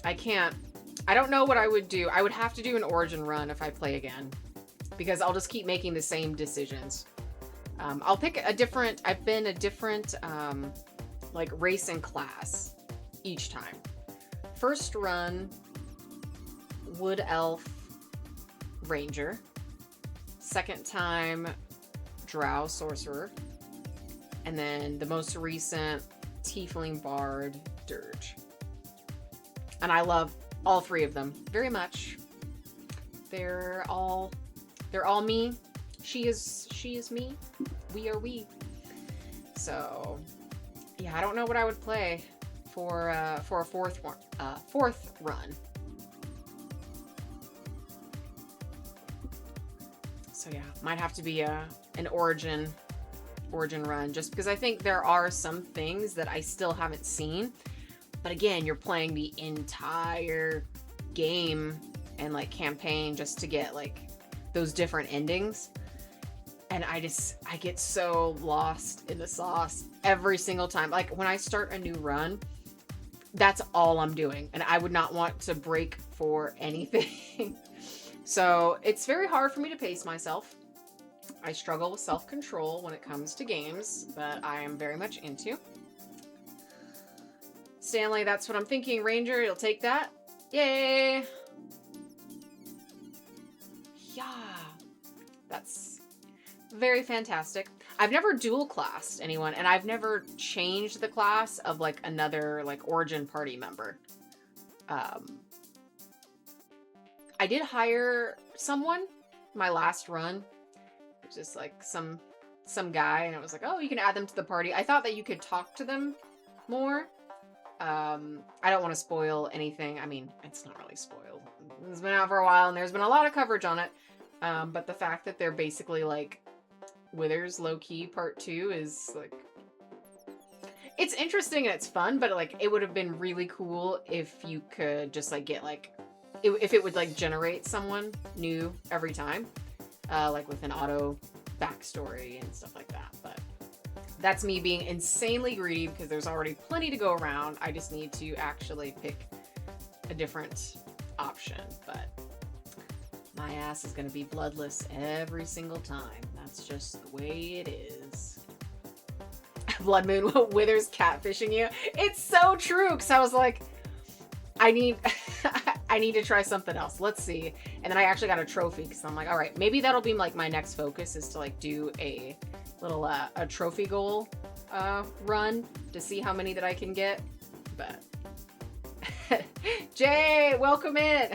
I can't. I don't know what I would do. I would have to do an origin run if I play again, because I'll just keep making the same decisions. I'll pick a different. I've been a different like race and class each time. First run, wood elf, ranger. Second time, drow sorcerer, and then the most recent tiefling bard dirge. And I love all three of them very much. They're all me. She is me. We are we. So yeah, I don't know what I would play for a fourth run. So yeah, might have to be an origin run, just because I think there are some things that I still haven't seen. But again, you're playing the entire game and like campaign just to get like those different endings. And I get so lost in the sauce every single time. Like when I start a new run, that's all I'm doing. And I would not want to break for anything. So it's very hard for me to pace myself. I struggle with self-control when it comes to games, but I am very much into. Stanley, that's what I'm thinking. Ranger, you'll take that. Yay! Yeah. That's very fantastic. I've never dual classed anyone, and I've never changed the class of like another like origin party member. I did hire someone my last run. It was just like some guy, and it was like, oh, you can add them to the party. I thought that you could talk to them more. I don't want to spoil anything. I mean, it's not really spoiled. It's been out for a while, and there's been a lot of coverage on it. But the fact that they're basically like Withers low-key part 2 is like, it's interesting and it's fun, but like it would have been really cool if you could just like get like if it would like generate someone new every time, like with an auto backstory and stuff like that. But that's me being insanely greedy because there's already plenty to go around. I just need to actually pick a different option. But my ass is going to be bloodless every single time. That's just the way it is. Blood Moon Withers catfishing you. It's so true, because I was like, I need to try something else. Let's see. And then I actually got a trophy, because I'm like, all right, maybe that'll be like my next focus, is to like do a little a trophy goal run to see how many that I can get. But Jay, welcome in.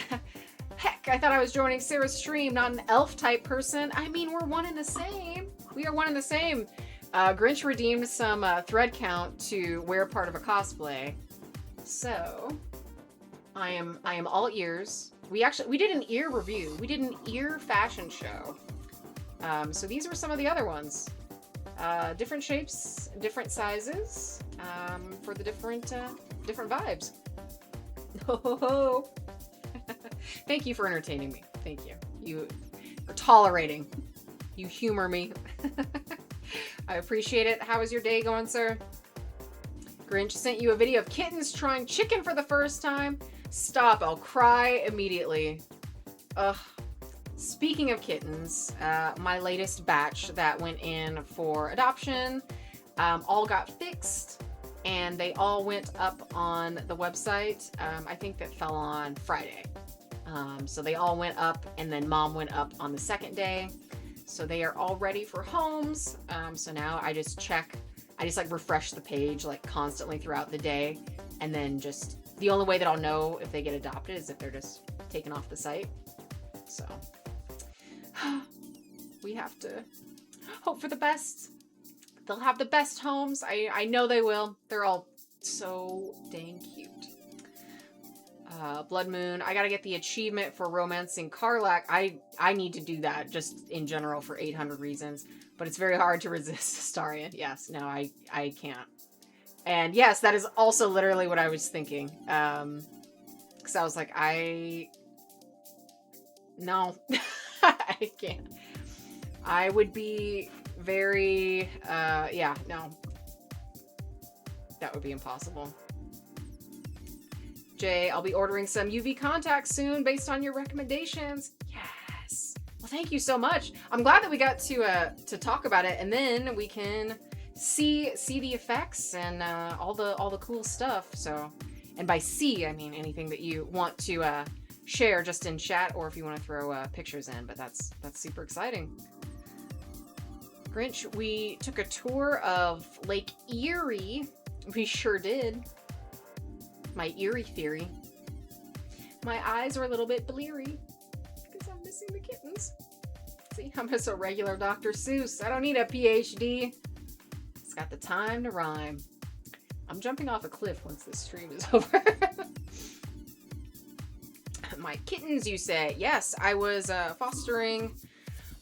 Heck, I thought I was joining Sarah's stream, not an elf type person. I mean, we're one and the same. We are one and the same. Grinch redeemed some thread count to wear part of a cosplay. So I am all ears. We did an ear review. We did an ear fashion show. So these were some of the other ones. Different shapes, different sizes, for the different vibes. Oh. Thank you for entertaining me. Thank you. You are tolerating. You humor me. I appreciate it. How is your day going, sir? Grinch sent you a video of kittens trying chicken for the first time. Stop. I'll cry immediately. Ugh. Speaking of kittens, my latest batch that went in for adoption all got fixed, and they all went up on the website. I think that fell on Friday. So they all went up, and then mom went up on the second day. So they are all ready for homes. So now I just like refresh the page like constantly throughout the day. And then just the only way that I'll know if they get adopted is if they're just taken off the site. So we have to hope for the best. They'll have the best homes. I know they will. They're all so dang cute. Blood Moon. I gotta get the achievement for romancing Karlach. I need to do that just in general for 800 reasons. But it's very hard to resist Astarion. Yes, no, I can't. And yes, that is also literally what I was thinking. Because I was like, no, I can't. I would be very, yeah, no. That would be impossible. Jay, I'll be ordering some UV contacts soon based on your recommendations. Yes. Well, thank you so much. I'm glad that we got to talk about it, and then we can see the effects and all the cool stuff. So, and by see, I mean anything that you want to share just in chat, or if you want to throw pictures in. But that's super exciting. Grinch, we took a tour of Lake Erie. We sure did. My Erie theory. My eyes are a little bit bleary because I'm missing the kittens. See, I'm just a regular Dr. Seuss. I don't need a PhD. It's got the time to rhyme. I'm jumping off a cliff once this stream is over. My kittens, you say? Yes, I was fostering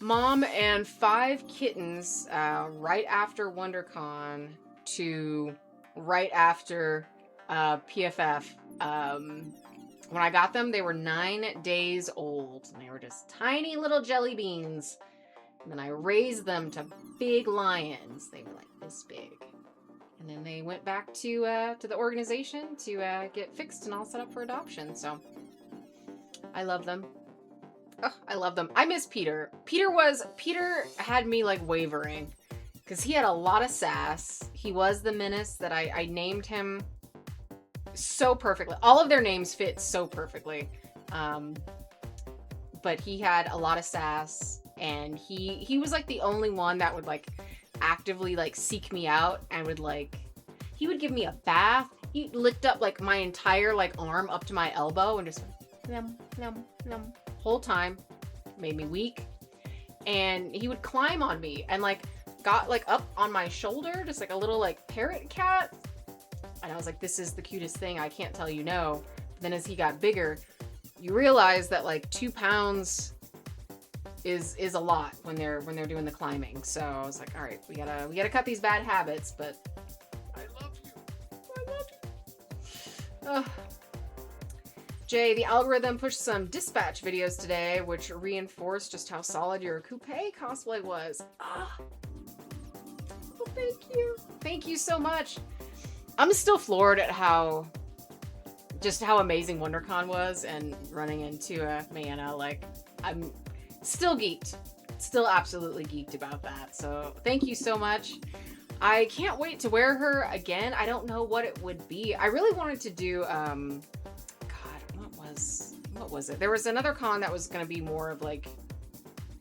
mom and 5 kittens right after WonderCon to right after PFF. When I got them, they were 9 days old, and they were just tiny little jelly beans. And then I raised them to big lions. They were like this big. And then they went back to the organization to get fixed and all set up for adoption. So I love them. Oh, I love them. I miss Peter. Peter had me like wavering because he had a lot of sass. He was the menace that I named him so perfectly. All of their names fit so perfectly. But he had a lot of sass, and he was like the only one that would like actively like seek me out and would like, he would give me a bath. He licked up like my entire like arm up to my elbow and just num num num whole time. Made me weak. And he would climb on me and like got like up on my shoulder, just like a little like parrot cat. And I was like, this is the cutest thing. I can't tell you no. But then as he got bigger, you realize that like 2 pounds is a lot when they're doing the climbing. So I was like, all right, we gotta cut these bad habits. But I love you. I love you. Ugh. Jay, the algorithm pushed some dispatch videos today, which reinforced just how solid your coupe cosplay was. Ah. Well, thank you. Thank you so much. I'm still floored at how amazing WonderCon was, and running into Mayanna, like, I'm still geeked. Still absolutely geeked about that. So thank you so much. I can't wait to wear her again. I don't know what it would be. I really wanted to do, what was it? There was another con that was going to be more of like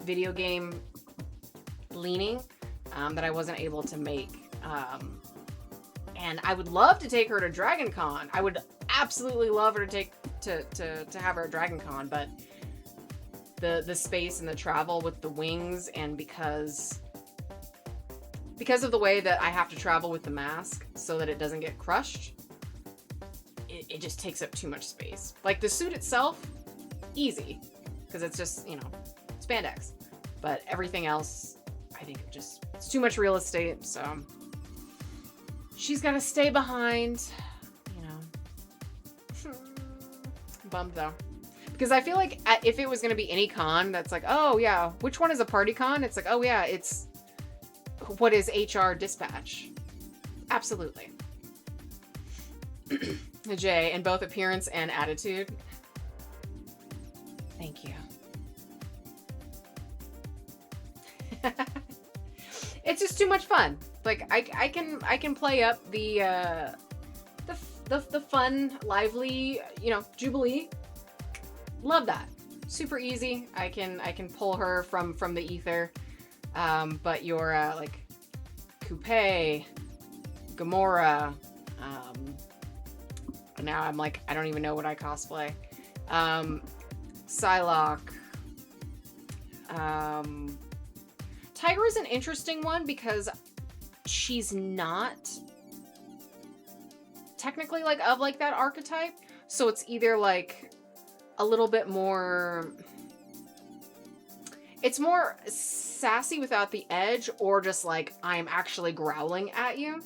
video game leaning that I wasn't able to make. And I would love to take her to Dragon Con. I would absolutely love her to have her at Dragon Con, but the space and the travel with the wings, and because of the way that I have to travel with the mask so that it doesn't get crushed, it just takes up too much space. Like the suit itself, easy, because it's just, spandex. But everything else, I think it's too much real estate, so she's got to stay behind, Bummed though. Because I feel like if it was going to be any con that's like, oh yeah, which one is a party con? It's like, oh yeah, it's what is HR dispatch? Absolutely. Jay, in both appearance and attitude. Thank you. It's just too much fun. Like I can play up the fun, lively, Jubilee. Love that. Super easy. I can pull her from the ether. But your like Coupe, Gamora, now I'm like, I don't even know what I cosplay. Psylocke. Tiger is an interesting one because she's not technically like of like that archetype. So it's either like a little bit more, it's more sassy without the edge, or just like I'm actually growling at you.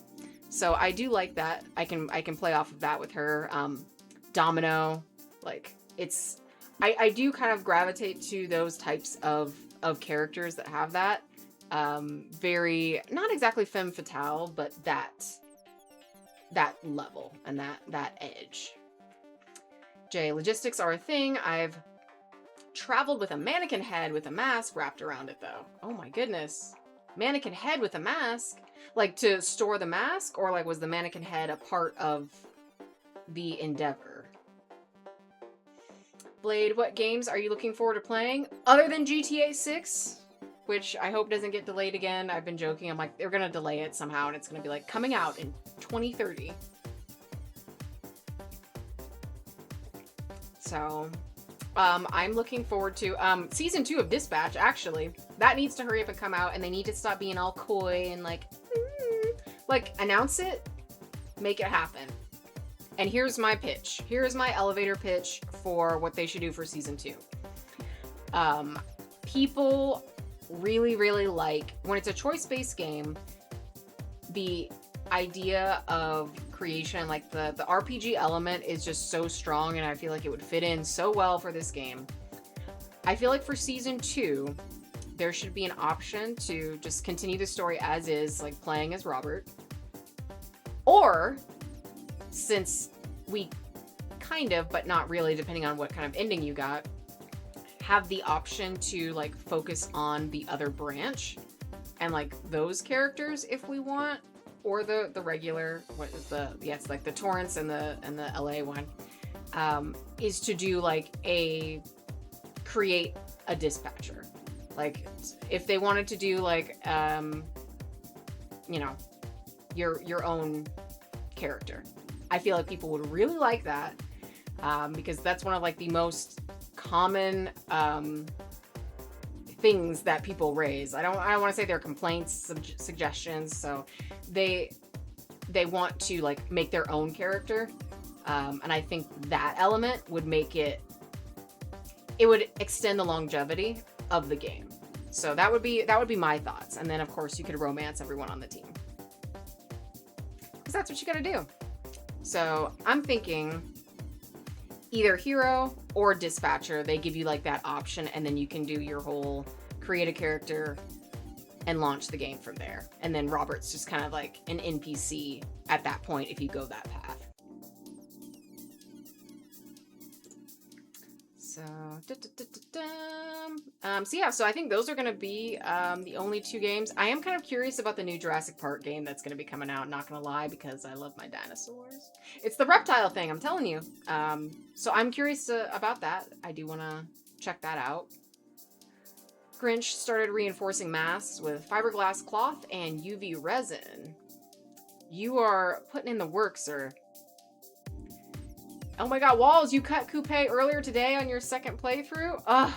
So I do like that. I can play off of that with her. Domino, like it's, I do kind of gravitate to those types of characters that have that. Very, not exactly femme fatale, but that level and that edge. Jay, logistics are a thing. I've traveled with a mannequin head with a mask wrapped around it, though. Oh my goodness. Mannequin head with a mask? Like to store the mask? Or like was the mannequin head a part of the endeavor? Blade, what games are you looking forward to playing? Other than GTA 6? Which I hope doesn't get delayed again. I've been joking. I'm like, they're going to delay it somehow. And it's going to be like coming out in 2030. So, I'm looking forward to season 2 of Dispatch, actually. That needs to hurry up and come out, and they need to stop being all coy and like announce it, make it happen. And here's my pitch. Here's my elevator pitch for what they should do for season 2. People really, really like, when it's a choice-based game, the idea of creation, like the RPG element is just so strong, and I feel like it would fit in so well for this game. I feel like for season 2, there should be an option to just continue the story as is, like playing as Robert. Or, since we kind of, but not really, depending on what kind of ending you got, have the option to like focus on the other branch and like those characters if we want. Or the regular, what is the, yeah, it's like the Torrance and the LA one, is to do like create a dispatcher. Like if they wanted to do like, you know, your own character. I feel like people would really like that, because that's one of like the most common things that people raise. I don't want to say they're complaints, suggestions. So they want to like make their own character, and I think that element would make it would extend the longevity of the game. So that would be my thoughts. And then of course you could romance everyone on the team, because that's what you got to do. So I'm thinking either hero or dispatcher. They give you like that option, and then you can do your whole create a character and launch the game from there. And then Robert's just kind of like an NPC at that point if you go that path. So, so yeah, so I think those are going to be the only 2 games. I am kind of curious about the new Jurassic Park game that's going to be coming out, not going to lie, because I love my dinosaurs. It's the reptile thing, I'm telling you. So I'm curious about that. I do want to check that out. Grinch started reinforcing masks with fiberglass cloth and UV resin. You are putting in the work, sir. Oh my god, Walls, you cut Coupe earlier today on your second playthrough? Ugh.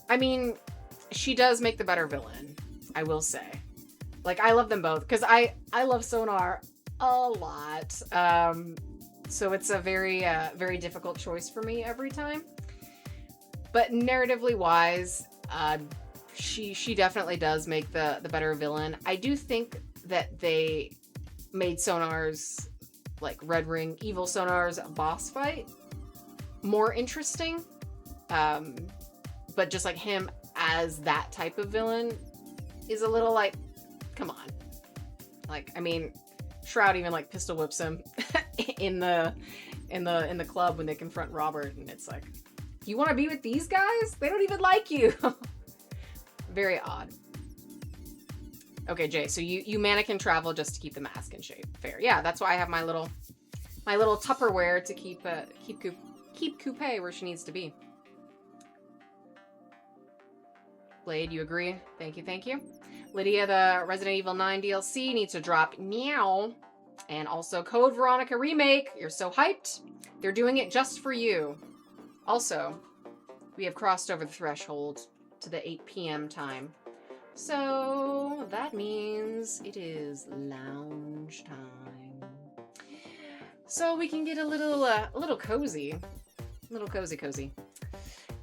I mean, she does make the better villain, I will say. Like, I love them both, because I love Sonar a lot. So it's a very, very difficult choice for me every time. But narratively wise, she definitely does make the better villain. I do think that they made Sonar's, like, Red Ring, Evil Sonar's boss fight more interesting. But just, like, him as that type of villain is a little, like, come on. Like, I mean, Shroud even, like, pistol whips him in the club when they confront Robert, and it's like, you want to be with these guys? They don't even like you. Very odd. Okay, Jay, so you mannequin travel just to keep the mask in shape. Fair. Yeah, that's why I have my little Tupperware to keep Coupe where she needs to be. Blade, you agree? Thank you. Lydia, the Resident Evil 9 DLC needs to drop now. And also Code Veronica Remake. You're so hyped. They're doing it just for you. Also, we have crossed over the threshold to the 8 p.m. time. So that means it is lounge time. So we can get a little cozy. A little cozy.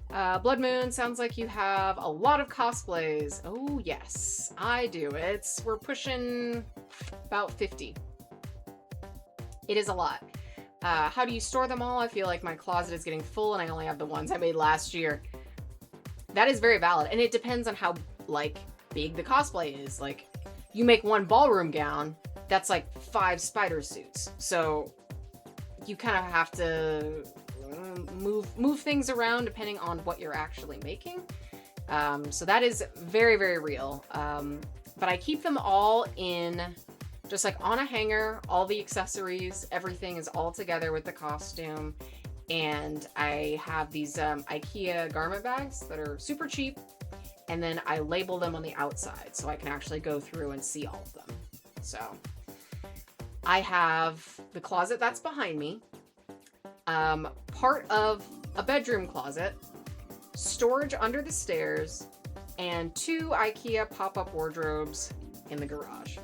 Blood Moon, sounds like you have a lot of cosplays. Oh, yes, I do. We're pushing about 50. It is a lot. How do you store them all? I feel like my closet is getting full and I only have the ones I made last year. That is very valid. And it depends on how, like, big the cosplay is. Like, you make one ballroom gown, that's like 5 spider suits. So you kind of have to move things around depending on what you're actually making. So that is very, very real. But I keep them all in just like on a hanger, all the accessories, everything is all together with the costume. And I have these IKEA garment bags that are super cheap. And then I label them on the outside so I can actually go through and see all of them. So I have the closet that's behind me, part of a bedroom closet, storage under the stairs, and 2 IKEA pop-up wardrobes in the garage.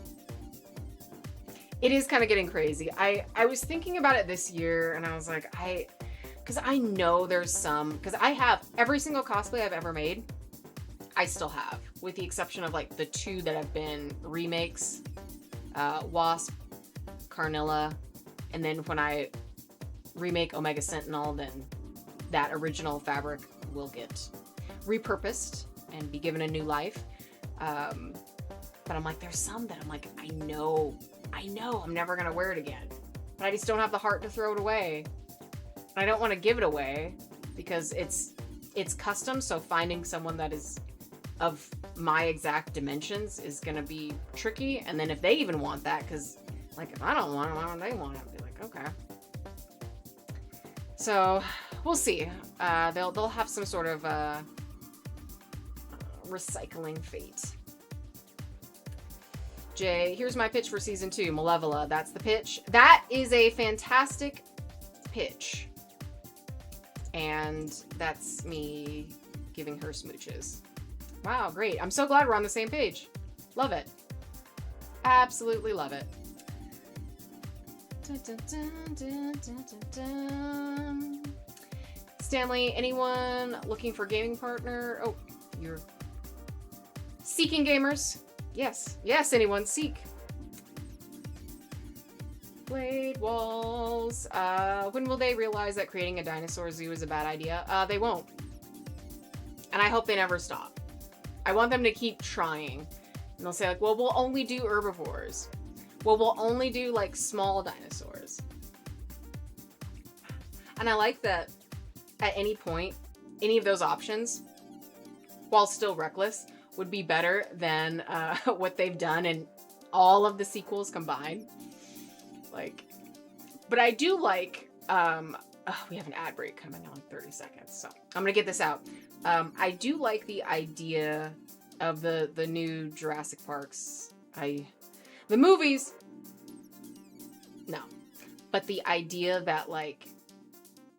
It is kind of getting crazy. I was thinking about it this year and I was like, because I know there's some, because I have every single cosplay I've ever made, I still have, with the exception of like the 2 that have been remakes, Wasp, Carnilla, and then when I remake Omega Sentinel, then that original fabric will get repurposed and be given a new life. But I'm like, there's some that I'm like, I know I'm never gonna wear it again, but I just don't have the heart to throw it away. I don't want to give it away because it's custom, so finding someone that is of my exact dimensions is gonna be tricky. And then if they even want that, because like if I don't want it, why don't they want it? I'd be like, okay. So we'll see. They'll have some sort of recycling fate. Jay, here's my pitch for season 2, Malevola. That's the pitch. That is a fantastic pitch. And that's me giving her smooches. Wow, great. I'm so glad we're on the same page. Love it. Absolutely love it. Dun, dun, dun, dun, dun, dun, dun. Stanley, anyone looking for a gaming partner? Oh, you're seeking gamers. Yes, anyone seek. Blade walls. When will they realize that creating a dinosaur zoo is a bad idea? They won't. And I hope they never stop. I want them to keep trying. And they'll say like, well, we'll only do herbivores. Well, we'll only do like small dinosaurs. And I like that at any point, any of those options, while still reckless, would be better than what they've done in all of the sequels combined. Like, but I do like, we have an ad break coming on 30 seconds, so I'm gonna get this out. I do like the idea of the new Jurassic Parks. The movies, no. But the idea that like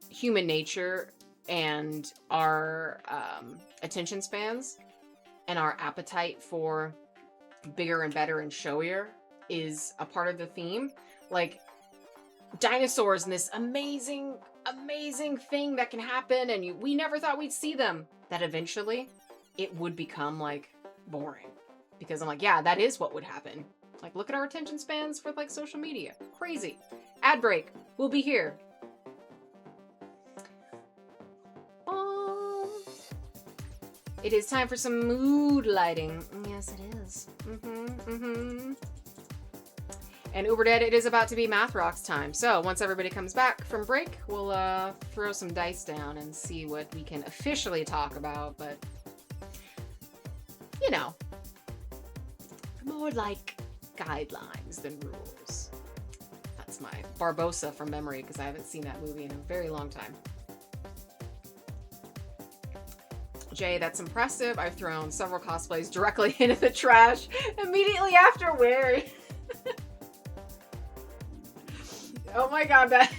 human nature and our attention spans and our appetite for bigger and better and showier is a part of the theme. Like dinosaurs and this amazing thing that can happen and we never thought we'd see them. That eventually it would become like boring. Because I'm like, yeah, that is what would happen. Like look at our attention spans for like social media. Crazy. Ad break. We'll be here. It is time for some mood lighting. Yes, it is. And Uberdead, it is about to be Math Rocks time. So once everybody comes back from break, we'll throw some dice down and see what we can officially talk about. But, you know, more like guidelines than rules. That's my Barbossa from memory because I haven't seen that movie in a very long time. Jay, that's impressive. I've thrown several cosplays directly into the trash immediately after wearing. Oh my god, that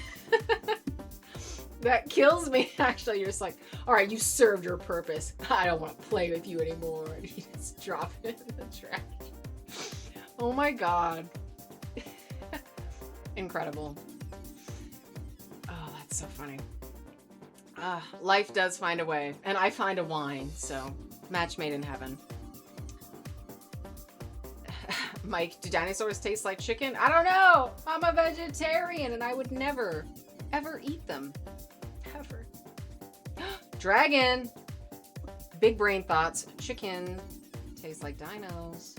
That kills me, actually. You're just like, all right, you served your purpose. I don't want to play with you anymore. And you just drop it in the trash. Oh my god. Incredible. Oh, that's so funny. Life does find a way. And I find a wine, so match made in heaven. Mike, do dinosaurs taste like chicken? I don't know. I'm a vegetarian and I would never, ever eat them. Ever. Dragon. Big brain thoughts. Chicken tastes like dinos.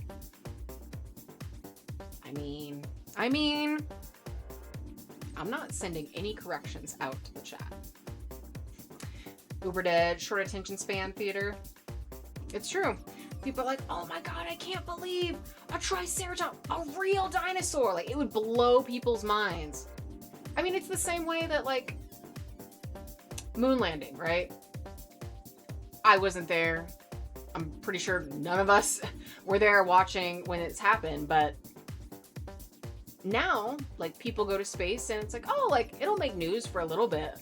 I mean, I'm not sending any corrections out to the chat. Uber dead, short attention span theater. It's true. People are like, oh my god, I can't believe a triceratops, a real dinosaur. Like, it would blow people's minds. I mean, it's the same way that, like, moon landing, right? I wasn't there. I'm pretty sure none of us were there watching when it's happened, but now, like, people go to space and it's like, oh, like, it'll make news for a little bit.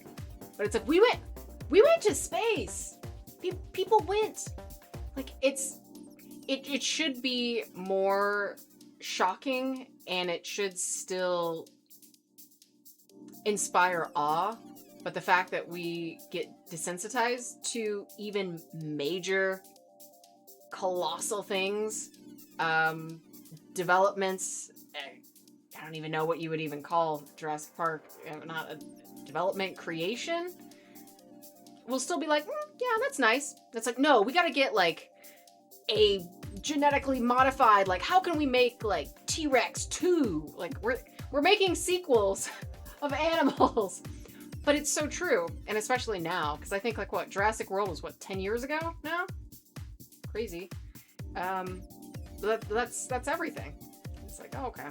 But it's like, we went to space. People went. Like, it should be more shocking, and it should still inspire awe. But the fact that we get desensitized to even major, colossal things, developments, I don't even know what you would even call Jurassic Park, not a development, creation, we'll still be like, yeah, that's nice. That's like, no, we gotta get, like, a genetically modified, like, how can we make, like, T-Rex 2? Like, we're making sequels of animals. But it's so true, and especially now, because I think, like, what, Jurassic World was, what, 10 years ago now? Crazy. That's everything. It's like, oh, okay.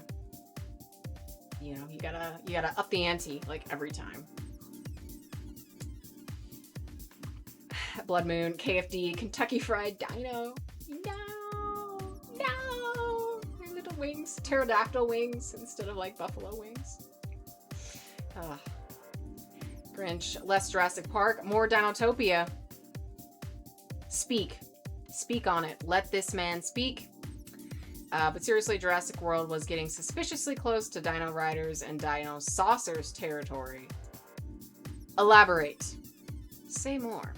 You know, you gotta up the ante, like, every time. Blood Moon, KFD, Kentucky Fried Dino. No! Their little wings. Pterodactyl wings instead of, like, buffalo wings. Grinch, less Jurassic Park, more Dinotopia. Speak on it. Let this man speak. But seriously, Jurassic World was getting suspiciously close to Dino Riders and Dino Saucers territory. Elaborate. Say more.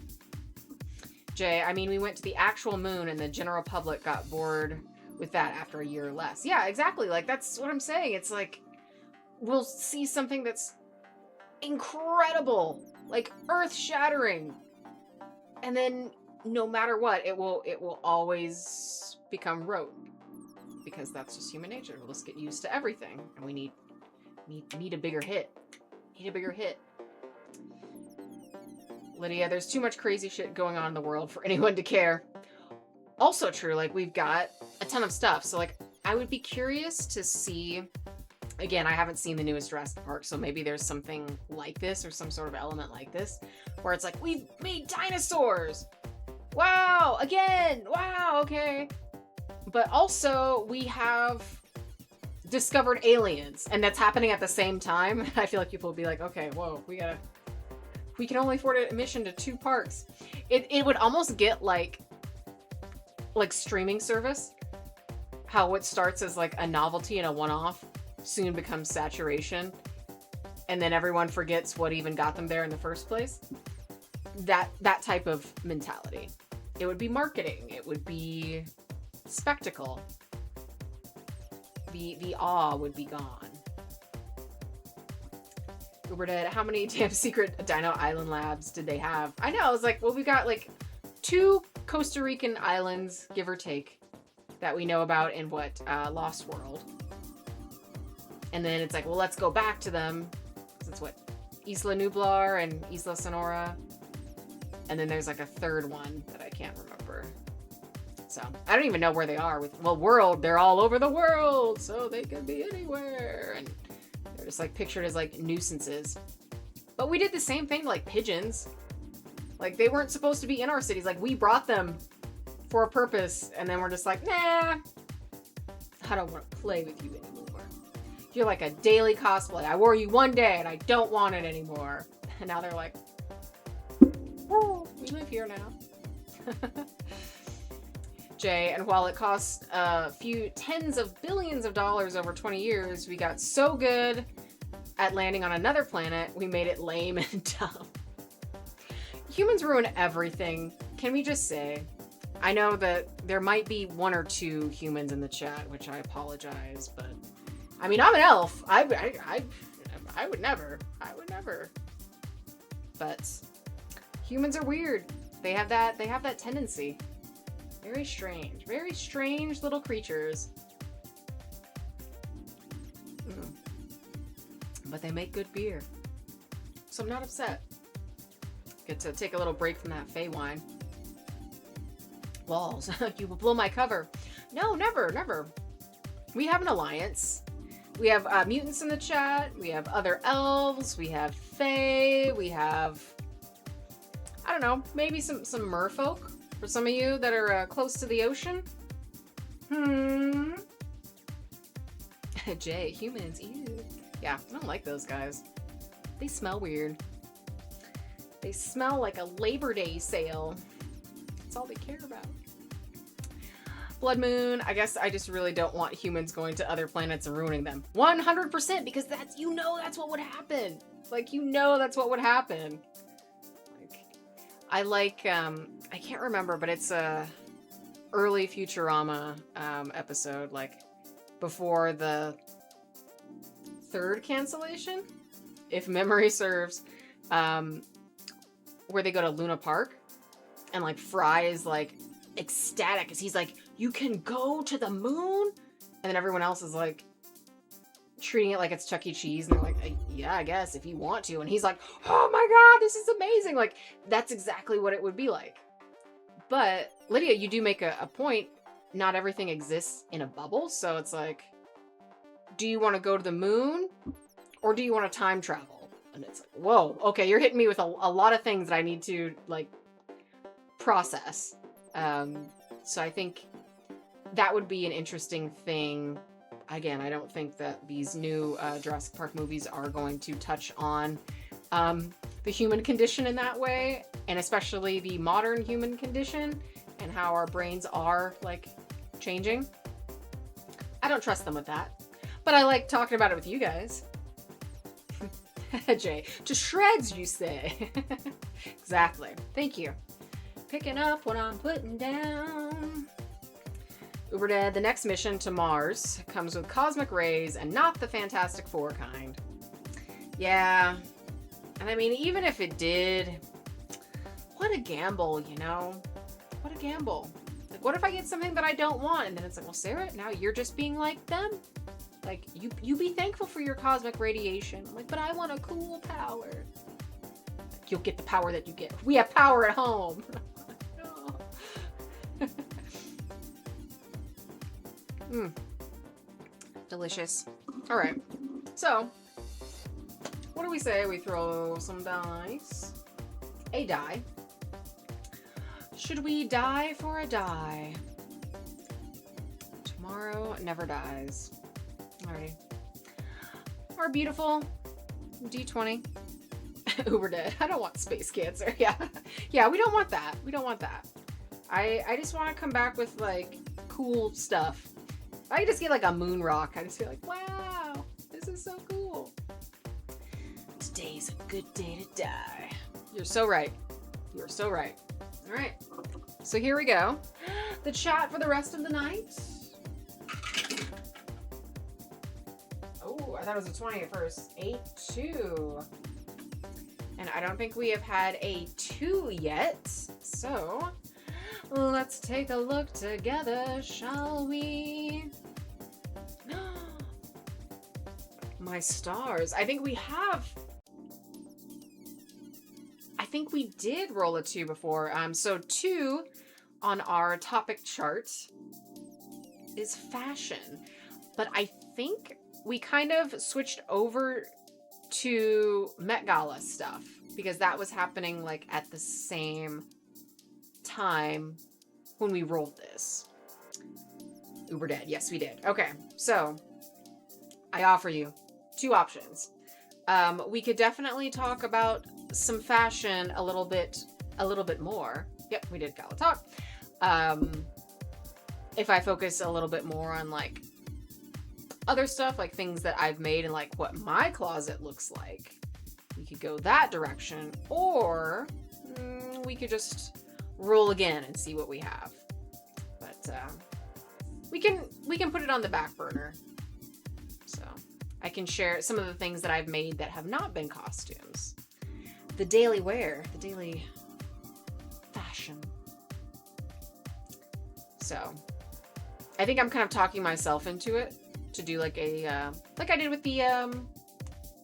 Jay, I mean, we went to the actual moon and the general public got bored with that after a year or less. Yeah, exactly. Like, that's what I'm saying. It's like, we'll see something that's incredible, like earth-shattering, and then no matter what, it will always become rote, because that's just human nature. We'll just get used to everything, and we need a bigger hit. Lydia, there's too much crazy shit going on in the world for anyone to care. Also true, like, we've got a ton of stuff, so, like, I would be curious to see. Again, I haven't seen the newest Jurassic Park, so maybe there's something like this or some sort of element like this where it's like, we've made dinosaurs! Wow! Again! Wow, okay. But also, we have discovered aliens, and that's happening at the same time. I feel like people will be like, okay, whoa, we can only afford an admission to 2 parks. It would almost get like streaming service. How what starts as like a novelty and a one-off soon becomes saturation, and then everyone forgets what even got them there in the first place. That type of mentality. It would be marketing. It would be spectacle. The awe would be gone. Uber dead. How many damn secret Dino Island labs did they have? I know. I was like, well, we got like 2 Costa Rican islands, give or take, that we know about in what Lost World. And then it's like, well, let's go back to them. It's what? Isla Nublar and Isla Sonora. And then there's like a 3rd one that I can't remember. So I don't even know where they are with, well, world, they're all over the world, so they could be anywhere. And they're just like pictured as like nuisances. But we did the same thing to like pigeons. Like, they weren't supposed to be in our cities. Like, we brought them for a purpose, and then we're just like, nah, I don't want to play with you anymore. You're like a daily cosplay. I wore you one day and I don't want it anymore. And now they're like, oh, we live here now. Jay, and while it cost a few tens of billions of dollars over 20 years, we got so good at landing on another planet, we made it lame and dumb. Humans ruin everything. Can we just say? I know that there might be 1 or 2 humans in the chat, which I apologize, but I mean, I'm an elf. I would never. I would never. But humans are weird. They have that tendency. Very strange little creatures. But they make good beer. So I'm not upset. Get to take a little break from that Fey wine. Walls, you will blow my cover. No, never. We have an alliance. We have mutants in the chat. We have other elves. We have Fey. We have, I don't know, maybe some merfolk for some of you that are close to the ocean. Jay, humans, ew. Yeah, I don't like those guys. They smell weird. They smell like a Labor Day sale. That's all they care about. Blood Moon, I guess I just really don't want humans going to other planets and ruining them. 100%, because that's what would happen. Like, that's what would happen. Like, I can't remember, but it's a early Futurama episode, like before the 3rd cancellation, if memory serves, where they go to Luna Park, and like Fry is like ecstatic because he's like, you can go to the moon, and then everyone else is like treating it like it's Chuck E. Cheese, and they're like, yeah, I guess if you want to, and he's like, oh my god, this is amazing. Like, that's exactly what it would be like. But Lydia, you do make a point. Not everything exists in a bubble, so it's like, do you want to go to the moon, or do you want to time travel? And it's like, whoa, okay, you're hitting me with a lot of things that I need to like process. So I think that would be an interesting thing. Again, I don't think that these new Jurassic Park movies are going to touch on the human condition in that way, and especially the modern human condition and how our brains are like changing. I don't trust them with that, but I like talking about it with you guys. Jay, to shreds, you say. Exactly. Thank you. Picking up what I'm putting down. Uberdead, the next mission to Mars comes with cosmic rays and not the Fantastic Four kind. Yeah. And I mean, even if it did, what a gamble, you know? What a gamble. Like, what if I get something that I don't want? And then it's like, well, Sarah, now you're just being like them. Like, you be thankful for your cosmic radiation. I'm like, but I want a cool power. Like, you'll get the power that you get. We have power at home. Delicious. All right. So, what do we say? We throw some dice. A die. Should we die for a die? Tomorrow never dies. Alrighty. Our beautiful D20. Uberdead. I don't want space cancer. Yeah. Yeah, we don't want that. We don't want that. I just want to come back with like cool stuff. I just get like a moon rock. I just feel like, wow, this is so cool. Today's a good day to die. You're so right. You're so right. All right. So here we go. The chat for the rest of the night. Oh, I thought it was a 20 at first. 8-2. And I don't think we have had a 2 yet. So let's take a look together, shall we? My stars. I think we have. I think we did roll a 2 before. So 2 on our topic chart is fashion. But I think we kind of switched over to Met Gala stuff because that was happening like at the same time when we rolled this. Uberdead. Yes, we did. Okay, so I offer you 2 options. We could definitely talk about some fashion a little bit more. Yep, we did Gala Talk. If I focus a little bit more on like other stuff, like things that I've made and like what my closet looks like, we could go that direction, or we could just roll again and see what we have. But we can put it on the back burner. So I can share some of the things that I've made that have not been costumes. The daily wear, the daily fashion. So I think I'm kind of talking myself into it to do like a, like I did with the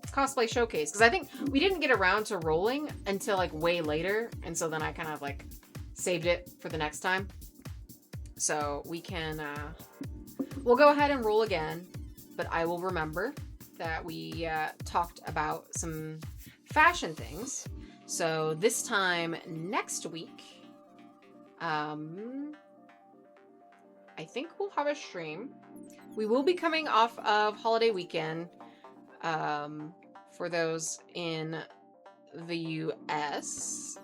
cosplay showcase. Because I think we didn't get around to rolling until like way later. And so then I kind of like saved it for the next time. So we can, we'll go ahead and roll again. But I will remember that we talked about some fashion things. So this time next week, I think we'll have a stream. We will be coming off of holiday weekend for those in the US.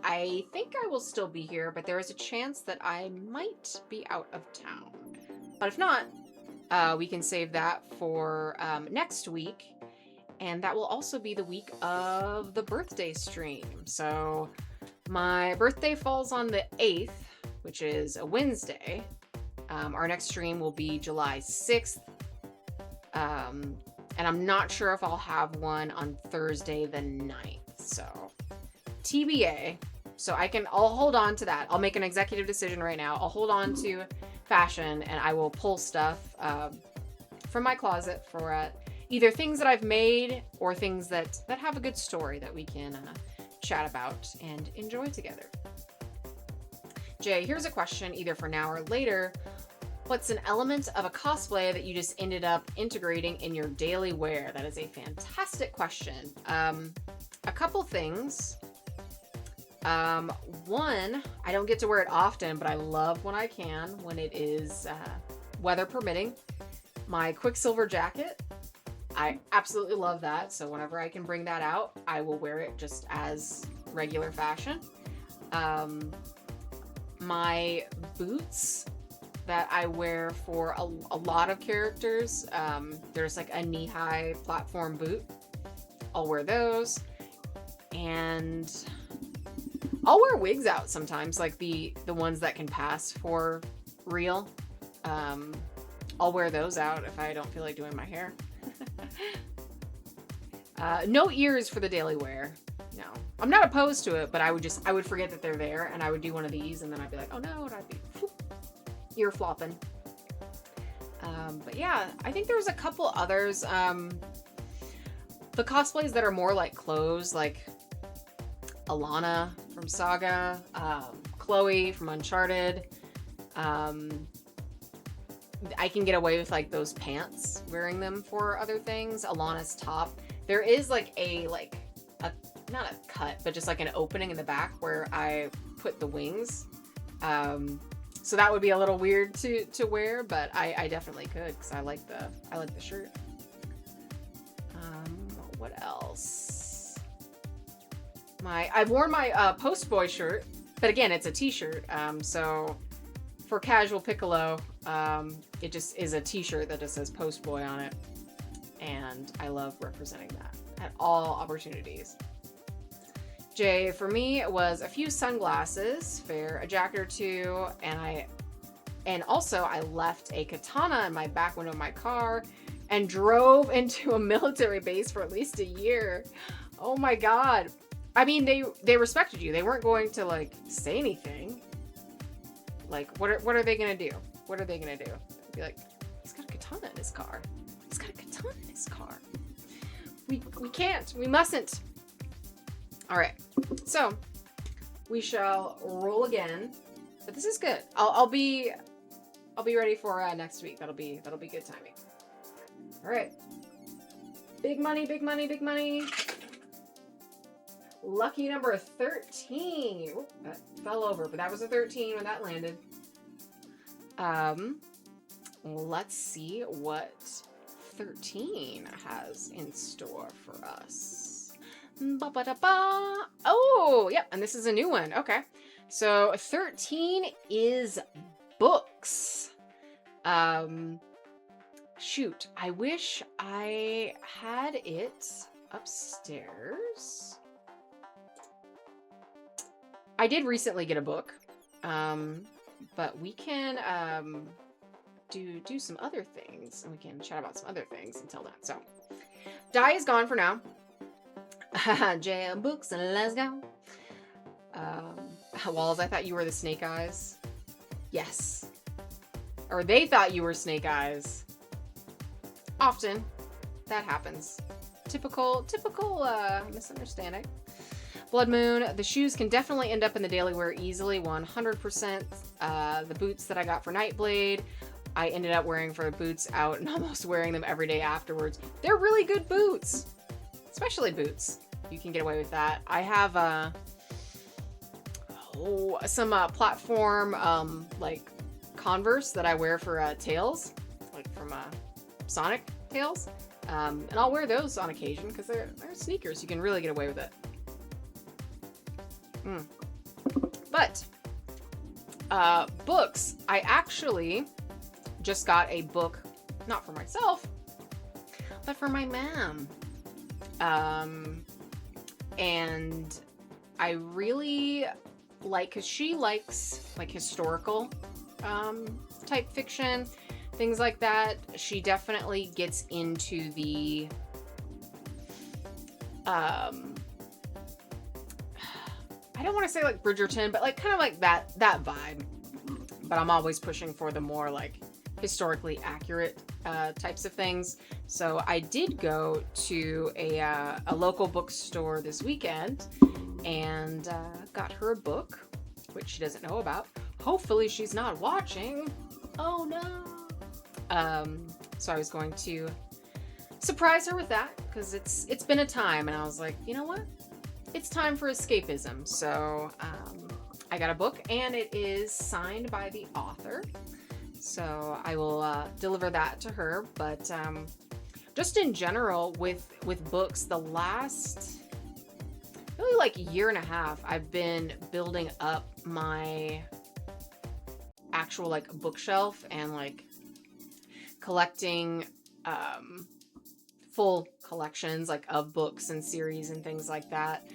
I think I will still be here, but there is a chance that I might be out of town. But if not, we can save that for next week. And that will also be the week of the birthday stream. So my birthday falls on the 8th, which is a Wednesday. Our next stream will be July 6th. And I'm not sure if I'll have one on Thursday the 9th. So TBA. So I'll hold on to that. I'll make an executive decision right now. I'll hold on to fashion and I will pull stuff from my closet for either things that I've made or things that have a good story that we can chat about and enjoy together. Jay, here's a question either for now or later. What's an element of a cosplay that you just ended up integrating in your daily wear? That is a fantastic question. A couple things. One, I don't get to wear it often, but I love when I can, when it is weather permitting. My Quicksilver jacket. I absolutely love that. So whenever I can bring that out, I will wear it just as regular fashion. My boots that I wear for a lot of characters. There's like a knee-high platform boot. I'll wear those. And I'll wear wigs out sometimes, like the ones that can pass for real. I'll wear those out if I don't feel like doing my hair. No ears for the daily wear. No, I'm not opposed to it, but I would forget that they're there, and I would do one of these, and then I'd be like, oh no, and I'd be ear flopping. But yeah, I think there's a couple others. The cosplays that are more like clothes, like Alana from Saga, Chloe from Uncharted. I can get away with like those pants, wearing them for other things. Alana's top. There is like a not a cut, but just like an opening in the back where I put the wings. So that would be a little weird to wear, but I definitely could because I like the shirt. What else? I've worn my Post Boy shirt, but again, it's a t-shirt. So for casual Piccolo, it just is a t-shirt that just says Post Boy on it. And I love representing that at all opportunities. Jay, for me, it was a few sunglasses, fair, a jacket or two, and also I left a katana in my back window of my car and drove into a military base for at least a year. Oh my God. I mean, they respected you. They weren't going to like say anything. Like, what are they gonna do? What are they gonna do? They'd be like, he's got a katana in his car. He's got a katana in his car. We can't. We mustn't. All right. So we shall roll again. But this is good. I'll be ready for next week. That'll be good timing. All right. Big money, big money, big money. Lucky number 13. Oop, that fell over, but that was a 13 when that landed. Let's see what 13 has in store for us. Ba-ba-da-ba. Oh, yep, and this is a new one. Okay. So 13 is books. Shoot, I wish I had it upstairs. I did recently get a book. But we can do some other things, and we can chat about some other things until then. So Di is gone for now. Jam books and let's go. Walls, I thought you were the Snake Eyes. Yes. Or they thought you were Snake Eyes. Often. That happens. Typical misunderstanding. Blood Moon, the shoes can definitely end up in the daily wear easily, 100%. The boots that I got for Nightblade, I ended up wearing for the boots out and almost wearing them every day afterwards. They're really good boots. Especially boots. You can get away with that. I have some platform like Converse that I wear for Tails, like from Sonic Tails. And I'll wear those on occasion because they're sneakers. You can really get away with it. But books, I actually just got a book, not for myself, but for my mom. And I really like, because she likes like historical type fiction, things like that. She definitely gets into the I don't want to say like Bridgerton, but like kind of like that vibe. But I'm always pushing for the more like historically accurate types of things. So I did go to a local bookstore this weekend and got her a book, which she doesn't know about. Hopefully she's not watching. Oh no. So I was going to surprise her with that because it's been a time, and I was like, you know what? It's time for escapism. So I got a book, and it is signed by the author. So I will deliver that to her. But just in general with books, the last really like year and a half, I've been building up my actual like bookshelf and like collecting full collections like of books and series and things like that,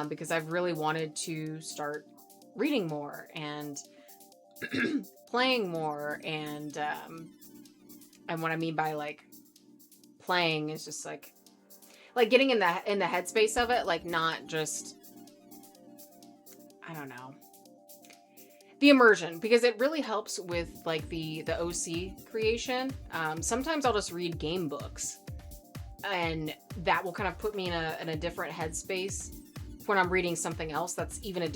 because I've really wanted to start reading more and playing more, and what I mean by like playing is just like getting in the headspace of it, like not just, I don't know, the immersion, because it really helps with like the OC creation. Sometimes I'll just read game books, and that will kind of put me in a different headspace when I'm reading something else that's even a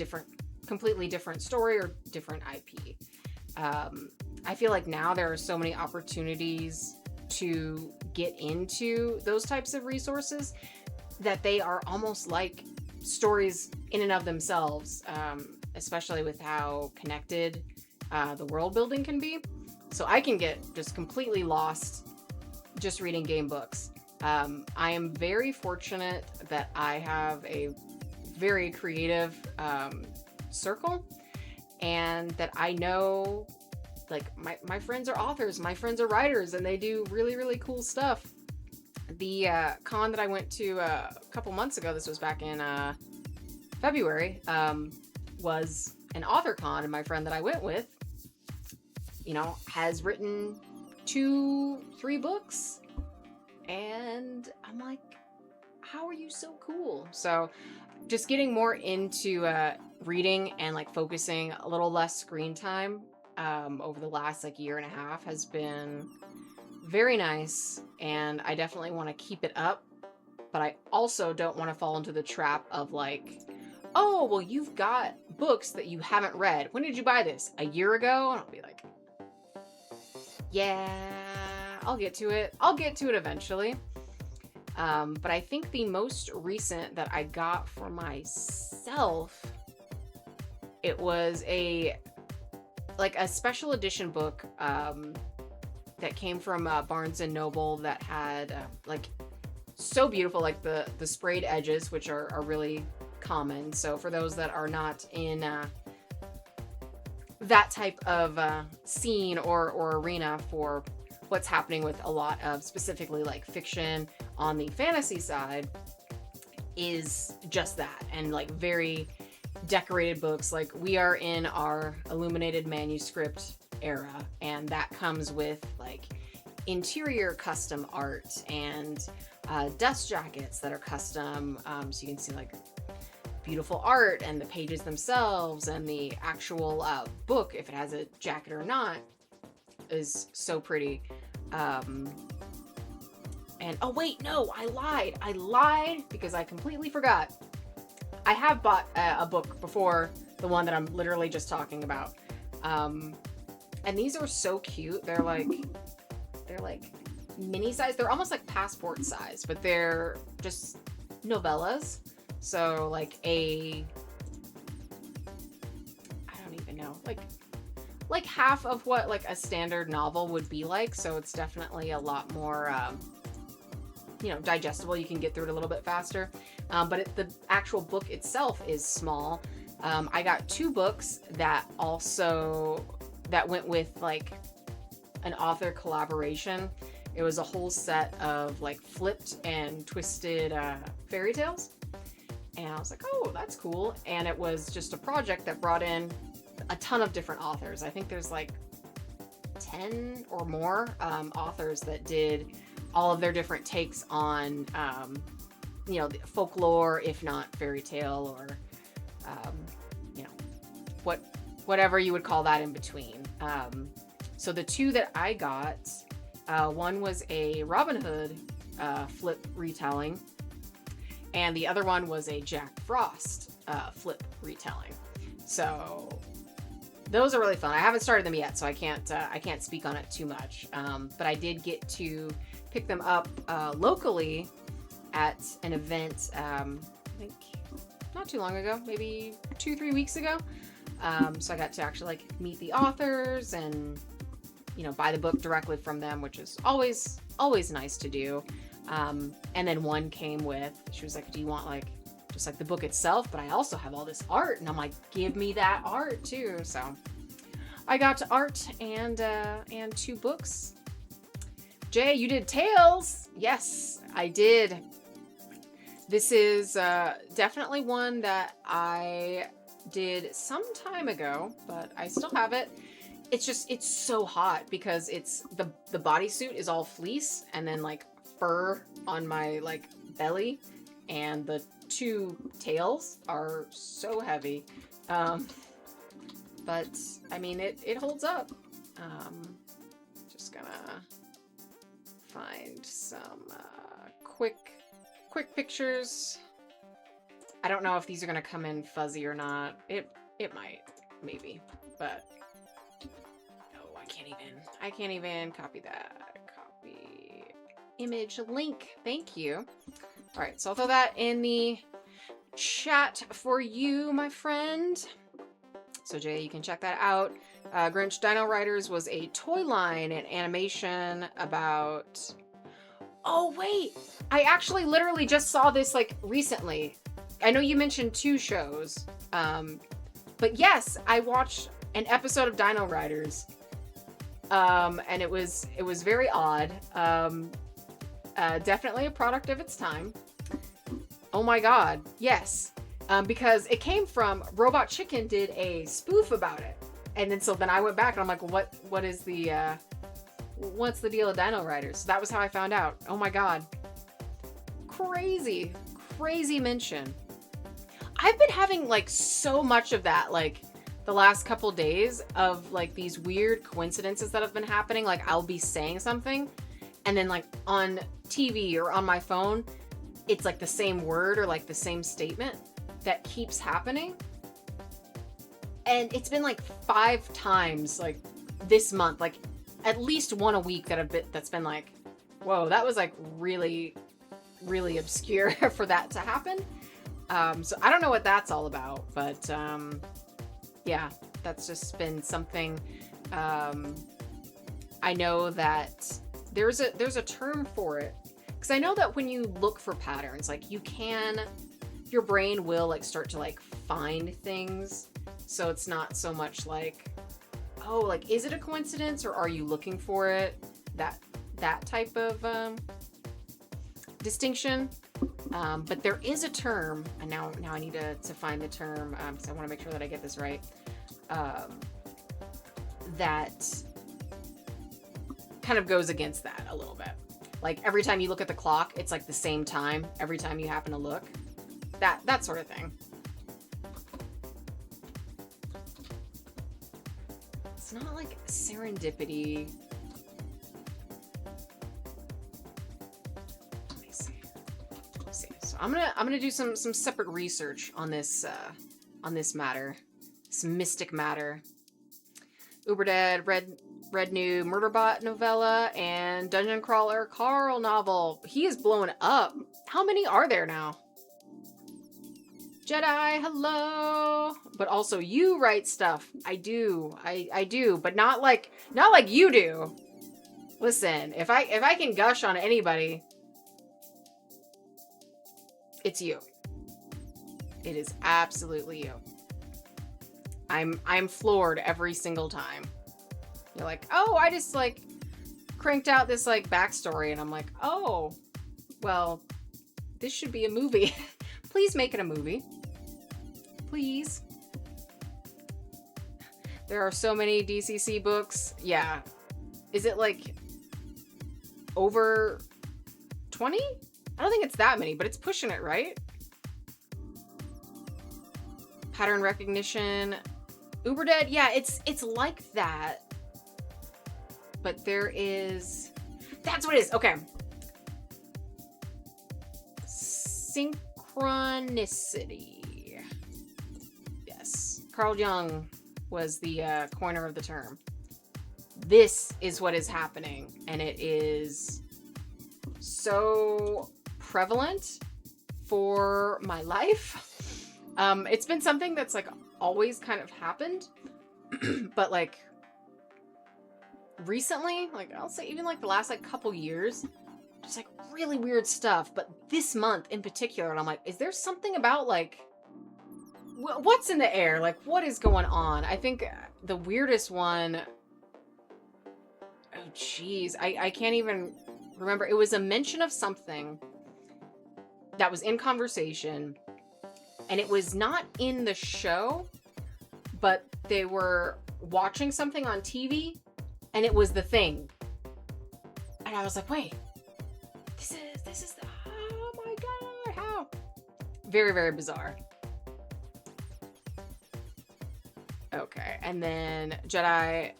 completely different story or different IP. I feel like now there are so many opportunities to get into those types of resources that they are almost like stories in and of themselves, especially with how connected the world building can be. So I can get just completely lost just reading game books. I am very fortunate that I have a very creative circle, and that I know like my friends are authors, my friends are writers, and they do really, really cool stuff. The con that I went to a couple months ago, this was back in February, was an author con, and my friend that I went with, you know, has written 2-3 books, and I'm like, how are you so cool? So just getting more into reading and like focusing a little less screen time over the last like year and a half has been very nice, and I definitely want to keep it up, but I also don't want to fall into the trap of like, oh, well, you've got books that you haven't read. When did you buy this? A year ago? And I'll be like, yeah, I'll get to it. I'll get to it eventually. But I think the most recent that I got for myself, it was a special edition book that came from Barnes & Noble that had like so beautiful, like the sprayed edges, which are really common. So for those that are not in that type of scene or arena for what's happening with a lot of specifically like fiction on the fantasy side, is just that, and like very decorated books. Like we are in our illuminated manuscript era, and that comes with like interior custom art and dust jackets that are custom, so you can see like beautiful art and the pages themselves, and the actual book, if it has a jacket or not, is so pretty. And oh wait, no, I lied because I completely forgot. I have bought a book before the one that I'm literally just talking about, and these are so cute. They're like mini size. They're almost like passport size, but they're just novellas. So like I don't even know, like half of what like a standard novel would be like. So it's definitely a lot more, digestible. You can get through it a little bit faster. But the actual book itself is small. I got 2 books that went with like an author collaboration. It was a whole set of like flipped and twisted fairy tales. And I was like, oh, that's cool. And it was just a project that brought in a ton of different authors. I think there's like 10 or more authors that did all of their different takes on, the folklore, if not fairy tale, or, whatever you would call that in between. So the 2 that I got, one was a Robin Hood flip retelling, and the other one was a Jack Frost flip retelling. So those are really fun. I haven't started them yet, so I can't speak on it too much. But I did get to pick them up locally at an event, I think not too long ago, maybe 2-3 weeks ago. So I got to actually like meet the authors and buy the book directly from them, which is always nice to do. And then one came with, she was like, do you want like just like the book itself, but I also have all this art? And I'm like, give me that art too. So I got art and 2 books. Jay, you did Tales. Yes, I did. This is definitely one that I did some time ago, but I still have it. It's so hot because it's the bodysuit is all fleece and then like fur on my like belly, and the 2 tails are so heavy. But I mean it holds up. Just gonna find some quick pictures. I don't know if these are gonna come in fuzzy or not. It might, maybe, but no, I can't even copy that. Copy image link. Thank you. All right, so I'll throw that in the chat for you, my friend. So Jay, you can check that out. Grinch Dino Riders was a toy line and animation about... Oh, wait! I actually literally just saw this, like, recently. I know you mentioned 2 shows. But yes, I watched an episode of Dino Riders. And it was very odd. Definitely a product of its time. Oh my god, yes. Because it came from... Robot Chicken did a spoof about it. And then I went back and I'm like, what is the... what's the deal with Dino Riders? So that was how I found out. Oh my god. Crazy mention. I've been having like so much of that, like the last couple days, of like these weird coincidences that have been happening. Like I'll be saying something and then like on TV or on my phone, it's like the same word or like the same statement that keeps happening. And it's been like 5 times like this month, like at least one a week that's been like, whoa, that was like really, really obscure for that to happen. So I don't know what that's all about, but yeah, that's just been something. I know that there's a term for it Because I know that when you look for patterns, like your brain will like start to like find things. So it's not so much like, oh, like, is it a coincidence or are you looking for it? That type of distinction. But there is a term, and now I need to find the term because I want to make sure that I get this right. That kind of goes against that a little bit. Like every time you look at the clock, it's like the same time every time you happen to look. That sort of thing. It's not like serendipity. Let me see. So I'm gonna do some separate research on this matter, this mystic matter. Uberdead, Red New Murderbot novella, and Dungeon Crawler Carl novel. He is blowing up. How many are there now? Jedi, hello. But also you write stuff. I do. I do, but not like you do. Listen, if I can gush on anybody, it's you. It is absolutely you. I'm floored every single time. You're like, oh, I just like cranked out this like backstory, and I'm like, oh, well, this should be a movie. Please make it a movie. Please. There are so many DCC books. Yeah. Is it like over 20? I don't think it's that many, but it's pushing it, right? Pattern recognition. Uberdead, yeah, it's like that. But there is... That's what it is. Okay. Synchronicity. Yes. Carl Jung was the coiner of the term. This is what is happening. And it is so prevalent for my life. It's been something that's like always kind of happened. But like... recently, like I'll say even like the last like couple years, just like really weird stuff. But this month in particular, and I'm like, is there something about like what's in the air? Like what is going on? I think the weirdest one, oh geez, I can't even remember. It was a mention of something that was in conversation, and it was not in the show, but they were watching something on TV. And it was the thing. And I was like, wait, this is the, oh my God, how? Very, very bizarre. Okay, and then Jedi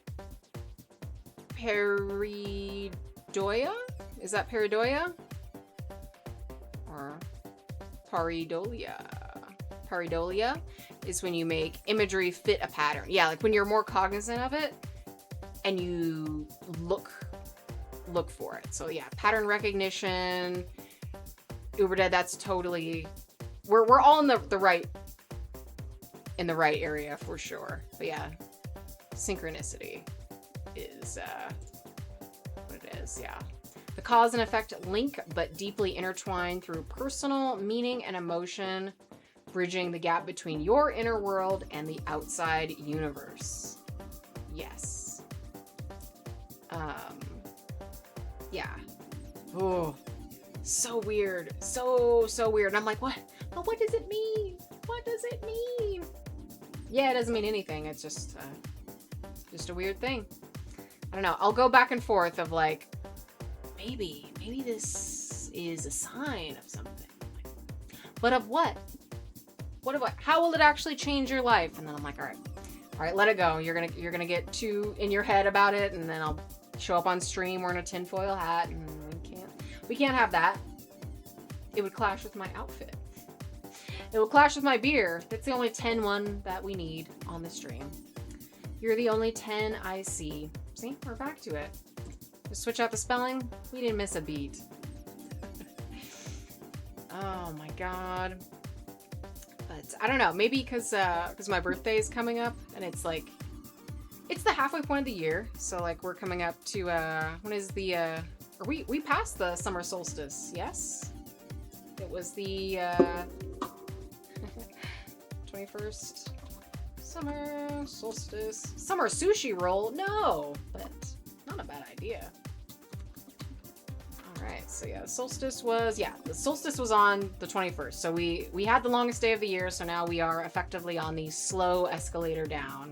Peridoia? Is that Peridoia? Or Paridolia? Paridolia is when you make imagery fit a pattern. Yeah, like when you're more cognizant of it, and you look for it. So yeah, pattern recognition, Uberdead, that's totally, we're all in the right area for sure. But yeah, synchronicity is what it is. Yeah, the cause and effect link, but deeply intertwined through personal meaning and emotion, bridging the gap between your inner world and the outside universe. Yes. Yeah. Oh, so weird. So weird. And I'm like, what? But what does it mean? What does it mean? Yeah, it doesn't mean anything. It's just a weird thing. I don't know. I'll go back and forth of like, maybe this is a sign of something. But of what? What of what? How will it actually change your life? And then I'm like, all right, let it go. You're gonna get too in your head about it, and then I'll show up on stream wearing a tinfoil hat, and we can't have that. It would clash with my outfit. It would clash with my beer. That's the only 10 one that we need on the stream. You're the only 10 I see. See, we're back to it. Just switch out the spelling. We didn't miss a beat. Oh my God. But I don't know. Maybe because my birthday is coming up, and it's like, it's the halfway point of the year. So like we're coming up to when is the we passed the summer solstice, yes? It was the 21st summer solstice. Summer sushi roll? No, but not a bad idea. Alright, so yeah, the solstice was on the 21st. So we had the longest day of the year, so now we are effectively on the slow escalator down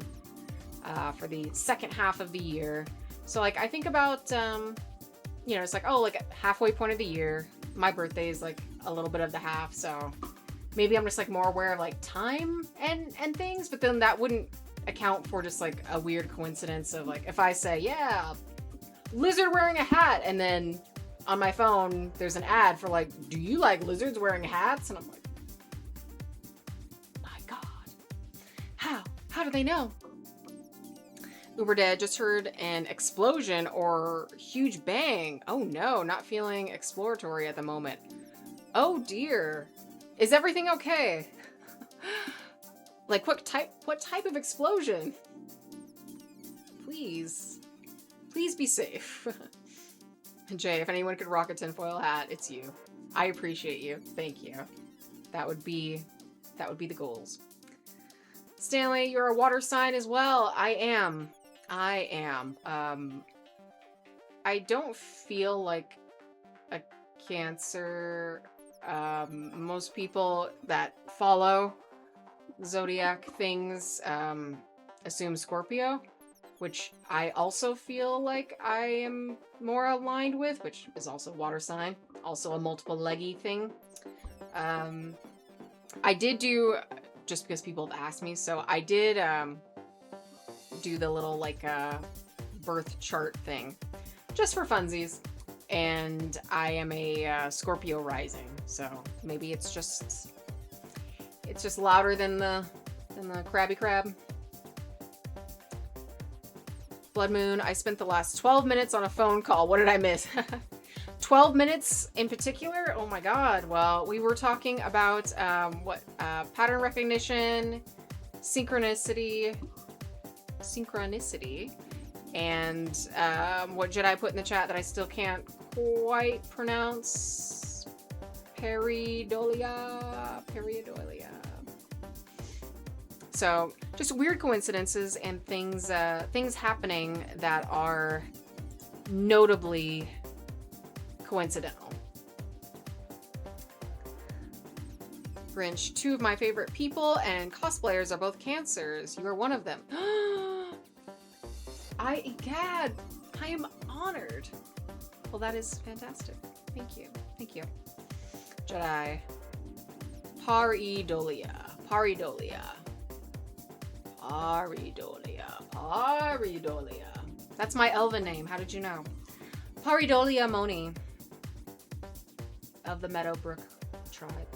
for the second half of the year. So like I think about you know, it's like, oh, like halfway point of the year. My birthday is like a little bit of the half, so maybe I'm just like more aware of like time and things, but then that wouldn't account for just like a weird coincidence of like if I say, yeah, lizard wearing a hat, and then on my phone there's an ad for like, do you like lizards wearing hats? And I'm like, my God, how do they know? Uber Dead, just heard an explosion or huge bang. Oh no, not feeling exploratory at the moment. Oh dear. Is everything okay? Like what type of explosion? Please be safe. Jay, if anyone could rock a tinfoil hat, it's you. I appreciate you. Thank you. That would be the goals. Stanley, you're a water sign as well. I am. I don't feel like a Cancer. Most people that follow zodiac things assume Scorpio, which I also feel like I am more aligned with, which is also water sign, also a multiple leggy thing. I did do, just because people have asked me, so I did do the little like birth chart thing just for funsies, and I am a Scorpio rising, so maybe it's just louder than the crabby crab. Blood Moon, I spent the last 12 minutes on a phone call. What did I miss? 12 minutes in particular? Oh my God. Well, we were talking about pattern recognition, synchronicity, and what Jedi put in the chat that I still can't quite pronounce. Pareidolia. So just weird coincidences and things happening that are notably coincidental. Grinch, 2 of my favorite people and cosplayers are both Cancers. You are one of them. Gad, I am honored. Well, that is fantastic. Thank you. Jedi. Pareidolia. That's my elven name. How did you know? Pareidolia Moni of the Meadowbrook tribe.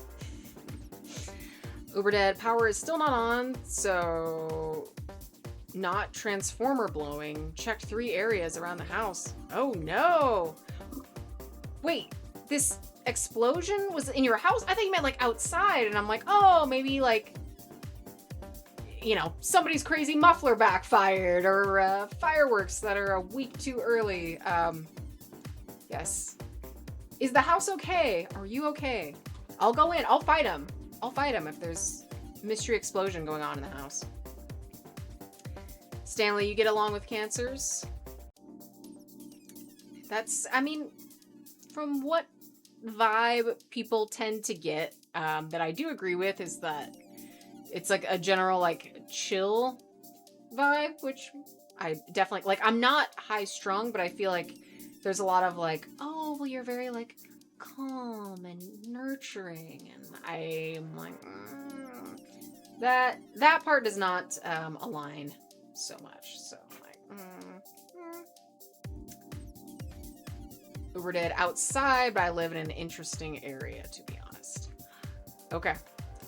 Uberdead, power is still not on, so not transformer blowing. Checked 3 areas around the house. Oh no! Wait, this explosion was in your house? I thought you meant like outside, and I'm like, oh, maybe like, you know, somebody's crazy muffler backfired, or fireworks that are a week too early. Yes. Is the house okay? Are you okay? I'll go in. I'll fight him if there's mystery explosion going on in the house. Stanley, you get along with Cancers? That's, I mean, from what vibe people tend to get, that I do agree with, is that it's like a general like chill vibe, which I definitely like. I'm not high strung, but I feel like there's a lot of like, oh, well, you're very like calm and nurturing, and I'm like, that part does not align so much. So I'm like, Uber did outside, but I live in an interesting area, to be honest. Okay,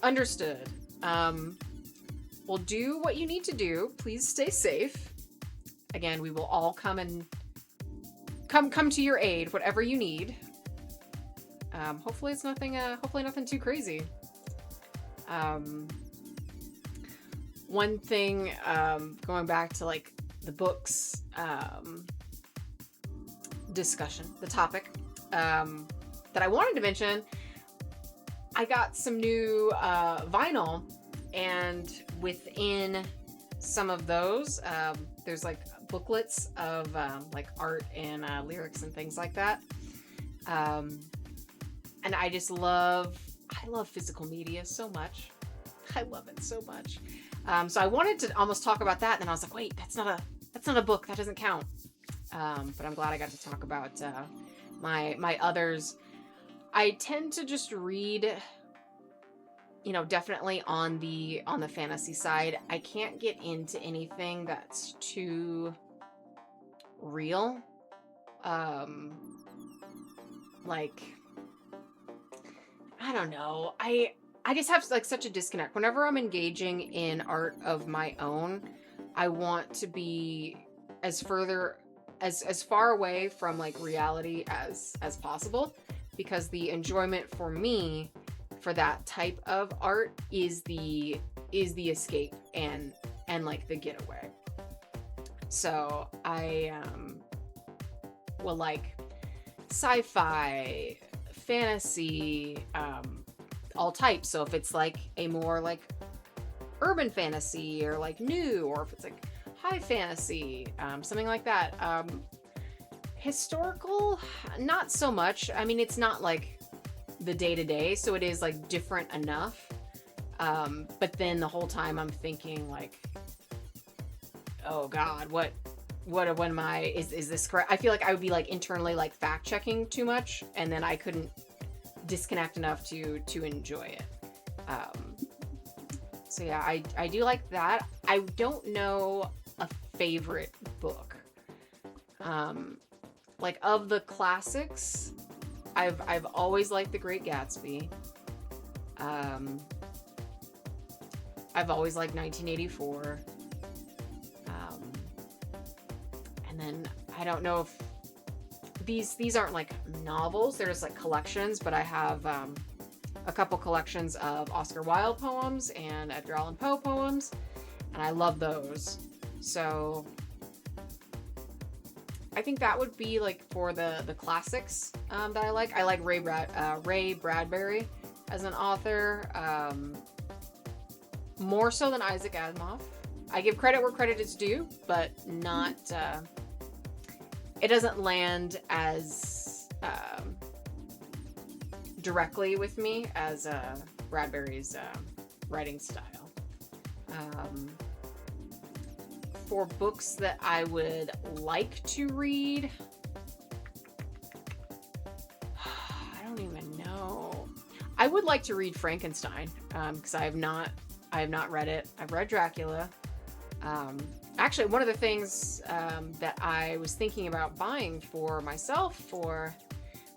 understood. We'll do what you need to do. Please stay safe. Again, we will all come to your aid, whatever you need. Hopefully it's nothing too crazy. One thing, going back to like the books, discussion, the topic, that I wanted to mention, I got some new vinyl, and within some of those, there's like booklets of like art and lyrics and things like that. And I love physical media so much. I love it so much. So I wanted to almost talk about that, and then I was like, wait, that's not a book. That doesn't count. But I'm glad I got to talk about my others. I tend to just read, definitely on the fantasy side. I can't get into anything that's too real. Like, I don't know. I just have like such a disconnect. Whenever I'm engaging in art of my own, I want to be as far away from like reality as possible, because the enjoyment for me for that type of art is the escape and like the getaway. So I will like sci-fi, fantasy, all types. So if it's like a more like urban fantasy or like new, or if it's like high fantasy, something like that. Historical, not so much. I mean, it's not like the day-to-day, so it is like different enough. But then the whole time I'm thinking like, oh God, what am I, is this correct? I feel like I would be like internally like fact checking too much, and then I couldn't disconnect enough to enjoy it. So yeah, I do like that. I don't know a favorite book. Like of the classics, I've always liked The Great Gatsby. I've always liked 1984. And then I don't know if these aren't like novels, they're just like collections, but I have a couple collections of Oscar Wilde poems and Edgar Allan Poe poems, and I love those. So I think that would be like for the classics that I like. I like Ray Bradbury as an author, more so than Isaac Asimov. I give credit where credit is due, but not. It doesn't land as directly with me as Bradbury's writing style. For books that I would like to read, I don't even know. I would like to read Frankenstein, because I have not read it. I've read Dracula. Actually, one of the things that I was thinking about buying for myself for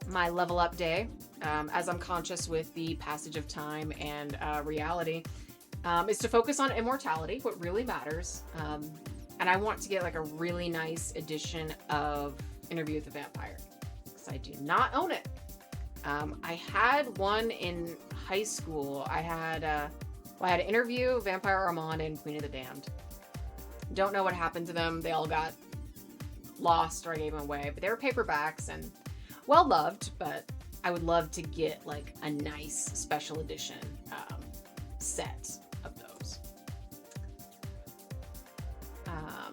my level up day, as I'm conscious with the passage of time and reality, is to focus on immortality, what really matters. And I want to get like a really nice edition of Interview with the Vampire, because I do not own it. I had one in high school. I had an Interview, Vampire Armand, and Queen of the Damned. Don't know what happened to them. They all got lost, or I gave them away. But they were paperbacks and well loved. But I would love to get like a nice special edition set of those.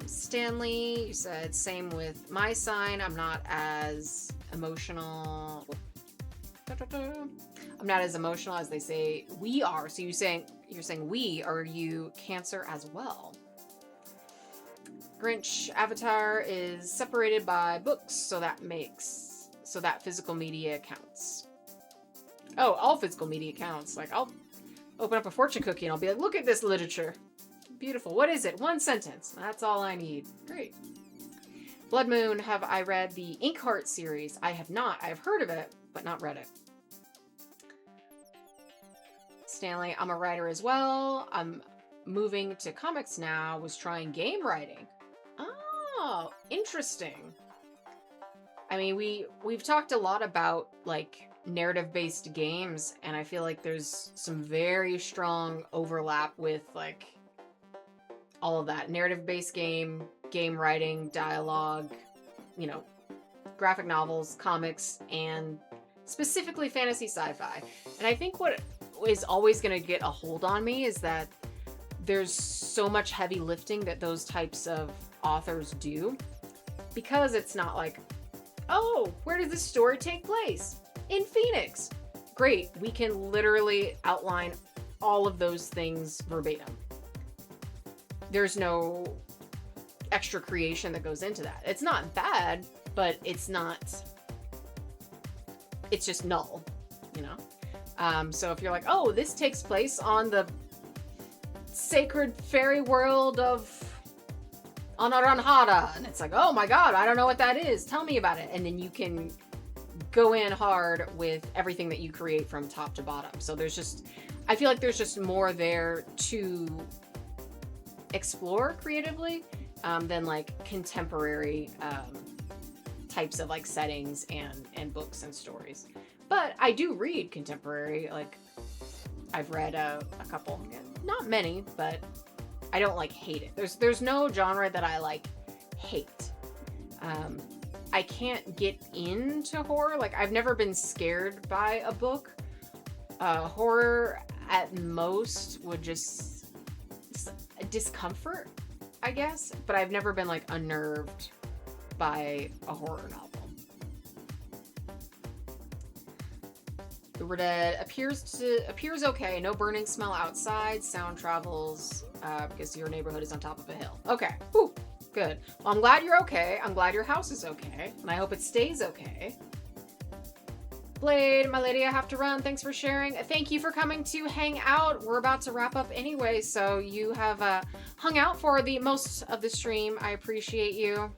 Stanley, you said same with my sign. I'm not as emotional. I'm not as emotional as they say we are. So you're saying we, are you Cancer as well? Grinch, Avatar is separated by books, so that physical media counts. Oh, all physical media counts. Like, I'll open up a fortune cookie and I'll be like, look at this literature. Beautiful. What is it? One sentence. That's all I need. Great. Blood Moon, have I read the Inkheart series? I have not. I have heard of it, but not read it. Stanley, I'm a writer as well. I'm moving to comics now. Was trying game writing. Oh, interesting. I mean, we've talked a lot about like narrative-based games, and I feel like there's some very strong overlap with like all of that narrative-based game writing, dialogue, graphic novels, comics, and specifically fantasy sci-fi. And I think what is always going to get a hold on me is that there's so much heavy lifting that those types of authors do, because it's not like, oh, where does this story take place? In Phoenix. Great, we can literally outline all of those things verbatim. There's no extra creation that goes into that. It's not bad, but it's just null, you know? So if you're like, oh, this takes place on the sacred fairy world of Anaranjada, and it's like, oh my god, I don't know what that is, tell me about it. And then you can go in hard with everything that you create from top to bottom. So I feel like there's just more there to explore creatively than like contemporary types of like settings and books and stories. But I do read contemporary. Like, I've read a couple, not many, but I don't like hate it. There's no genre that I like hate. I can't get into horror. Like, I've never been scared by a book. Horror at most would just discomfort, I guess. But I've never been like unnerved by a horror novel. The Redhead appears okay. No burning smell outside. Sound travels because your neighborhood is on top of a hill. Okay. Whew. Good. Well, I'm glad you're okay. I'm glad your house is okay. And I hope it stays okay. Blade, my lady, I have to run. Thanks for sharing. Thank you for coming to hang out. We're about to wrap up anyway, so you have hung out for the most of the stream. I appreciate you.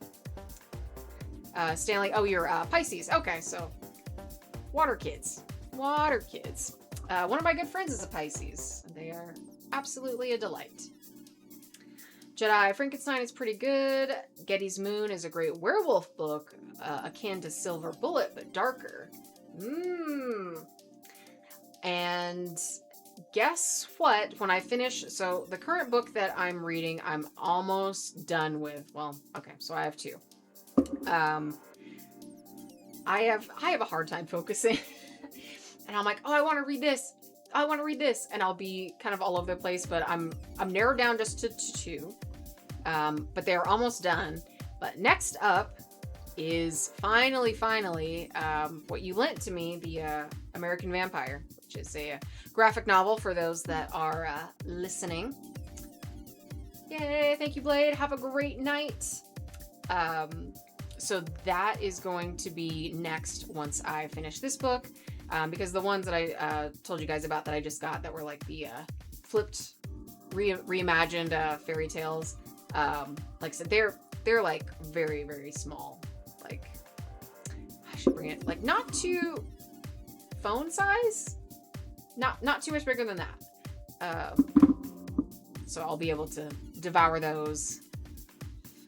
Stanley, oh, you're Pisces. Okay, so water kids. Water kids. One of my good friends is a Pisces. They are absolutely a delight. Jedi Frankenstein is pretty good. Getty's Moon is a great werewolf book, akin to Silver Bullet, but darker. And guess what? When I finish, so the current book that I'm reading, I'm almost done with. Well, okay, so I have two. I have a hard time focusing. And I'm like, oh, I want to read this. I want to read this. And I'll be kind of all over the place, but I'm narrowed down just to two. But they're almost done. But next up is finally, what you lent to me, the American Vampire, which is a graphic novel for those that are listening. Yay, thank you, Blade. Have a great night. So that is going to be next once I finish this book. Because the ones that I told you guys about that I just got that were like the flipped, reimagined fairy tales, like I said, they're like very, very small. Like, I should bring it, like, not too phone size, not too much bigger than that. So I'll be able to devour those.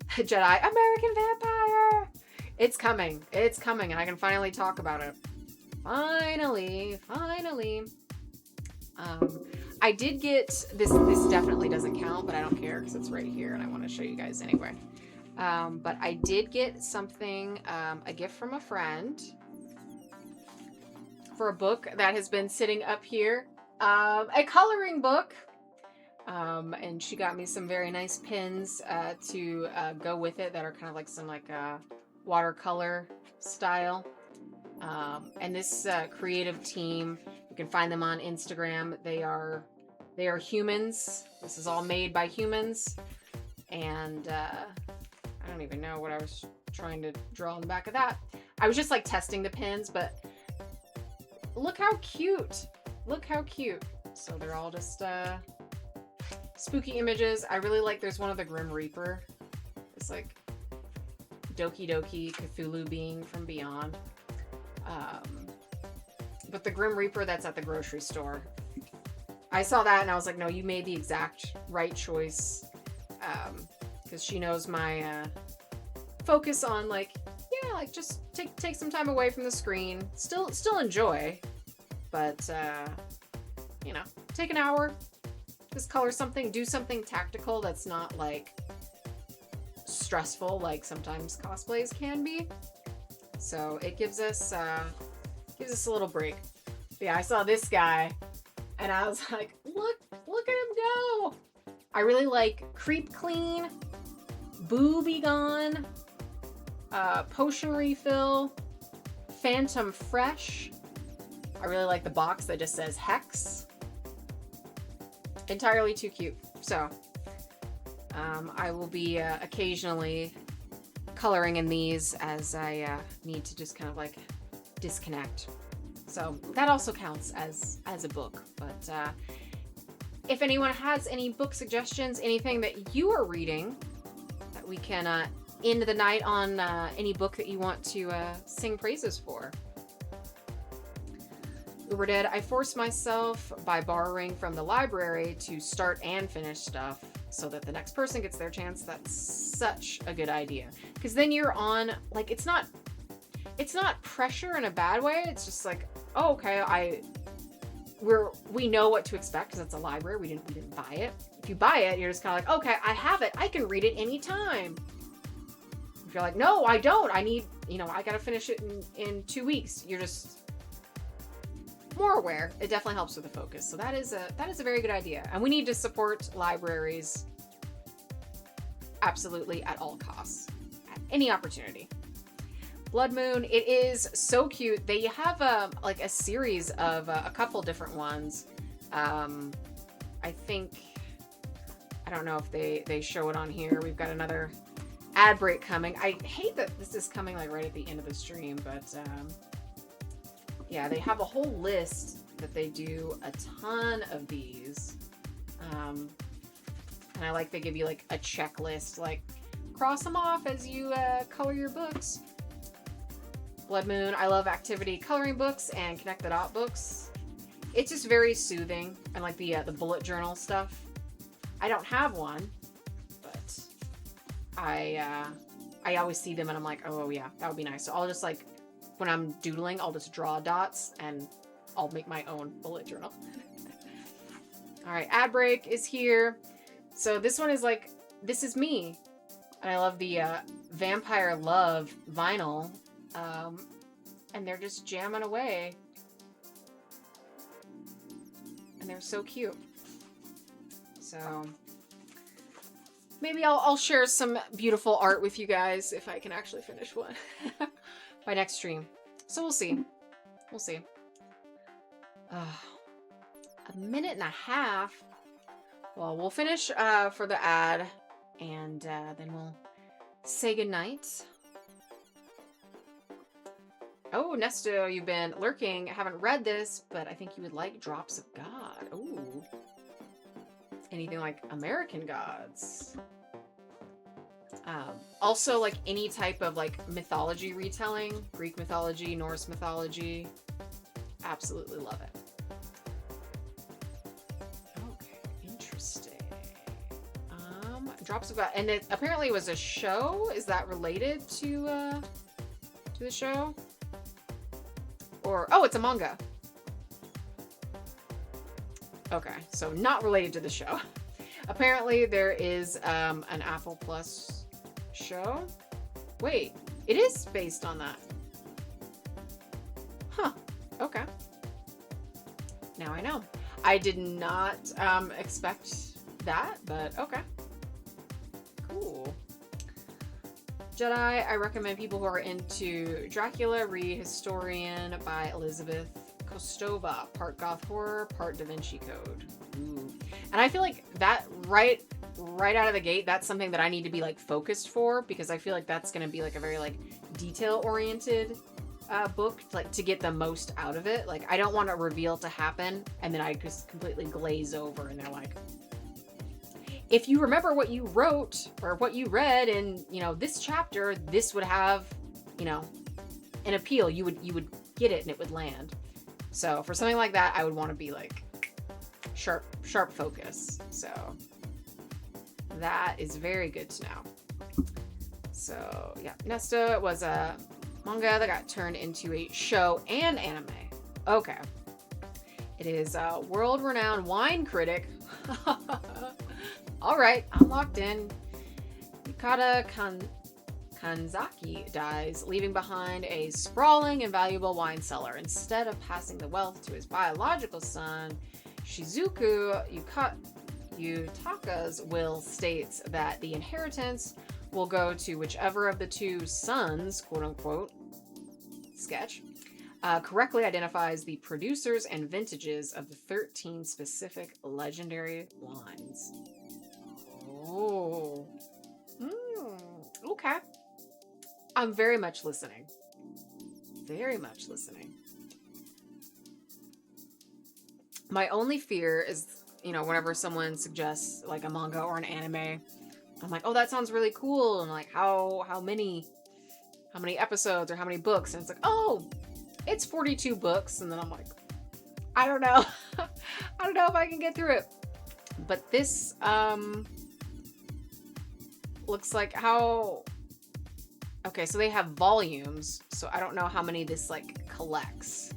Jedi American Vampire. It's coming, and I can finally talk about it. Finally. I did get this definitely doesn't count, but I don't care because it's right here and I want to show you guys anyway. But I did get something, a gift from a friend for a book that has been sitting up here, a coloring book. And she got me some very nice pins to go with it that are kind of like some watercolor style. And this creative team, you can find them on Instagram. They are humans. This is all made by humans. And I don't even know what I was trying to draw on the back of that. I was just like testing the pins, but look how cute. Look how cute. So they're all just spooky images. I really like, there's one of the Grim Reaper. It's like Doki Doki Cthulhu being from beyond. But the Grim Reaper that's at the grocery store, I saw that and I was like, no, you made the exact right choice. Because she knows my focus on like, yeah, like just take some time away from the screen. Still enjoy, but you know, take an hour, just color something, do something tactical that's not like stressful like sometimes cosplays can be. So it gives us a little break. But yeah, I saw this guy and I was like, look at him go. I really like Creep Clean, Booby Gone, Potion Refill, Phantom Fresh. I really like the box that just says Hex. Entirely too cute. So I will be occasionally coloring in these as I need to just kind of like disconnect. So that also counts as a book. But if anyone has any book suggestions, anything that you are reading that we can end the night on, any book that you want to sing praises for. Uber did. I forced myself by borrowing from the library to start and finish stuff so that the next person gets their chance. That's such a good idea. Because then you're on, like, it's not pressure in a bad way. It's just like, oh, okay, we know what to expect because it's a library. We didn't buy it. If you buy it, you're just kind of like, okay, I have it. I can read it anytime. If you're like, no, I don't. I need, I got to finish it in 2 weeks. You're just more aware. It definitely helps with the focus. So that is a very good idea. And we need to support libraries absolutely at all costs, at any opportunity. Blood Moon, it is so cute. They have a series of a couple different ones. I think, I don't know if they show it on here. We've got another ad break coming. I hate that this is coming like right at the end of the stream, but yeah, they have a whole list that they do a ton of these. And I like they give you like a checklist, like cross them off as you color your books. Blood Moon, I love activity coloring books and connect the dot books. It's just very soothing, and like the bullet journal stuff. I don't have one, but I always see them and I'm like, oh yeah, that would be nice. So I'll just like, when I'm doodling, I'll just draw dots and I'll make my own bullet journal. All right, ad break is here. So this one is like, this is me. And I love the Vampire Love vinyl. And they're just jamming away. And they're so cute. So maybe I'll share some beautiful art with you guys if I can actually finish one by next stream. So we'll see. We'll see. A minute and a half. Well, we'll finish for the ad, and then we'll say goodnight. Oh, Nesto, you've been lurking. I haven't read this, but I think you would like Drops of God. Ooh. Anything like American Gods. Also, like any type of like mythology retelling, Greek mythology, Norse mythology. Absolutely love it. Okay, interesting. Drops of God, and it apparently was a show. Is that related to the show? Or, oh, it's a manga. Okay, so not related to the show. Apparently there is an Apple Plus show. Wait, it is based on that. Huh, okay. Now I know. I did not expect that, but okay. Cool. Jedi, I recommend people who are into Dracula read Historian by Elizabeth Kostova. Part goth horror, part Da Vinci Code. Ooh. And I feel like that right out of the gate, that's something that I need to be like focused for, because I feel like that's going to be like a very like detail oriented book, like to get the most out of it. Like I don't want a reveal to happen and then I just completely glaze over and they're like, if you remember what you wrote or what you read in, this chapter, this would have, an appeal. You would get it and it would land. So for something like that, I would want to be like sharp focus. So that is very good to know. So yeah, Nesta was a manga that got turned into a show and anime. Okay. It is a world-renowned wine critic. All right, I'm locked in. Yukata Kanzaki dies, leaving behind a sprawling and valuable wine cellar. Instead of passing the wealth to his biological son, Shizuku Yutaka's will states that the inheritance will go to whichever of the two sons, quote unquote, sketch, correctly identifies the producers and vintages of the 13 specific legendary wines. Oh. Okay. I'm very much listening. Very much listening. My only fear is, whenever someone suggests like a manga or an anime, I'm like, oh, that sounds really cool. And like, how many episodes or how many books? And it's like, oh, it's 42 books. And then I'm like, I don't know. I don't know if I can get through it. But this looks like how... Okay, so they have volumes. So I don't know how many this like collects.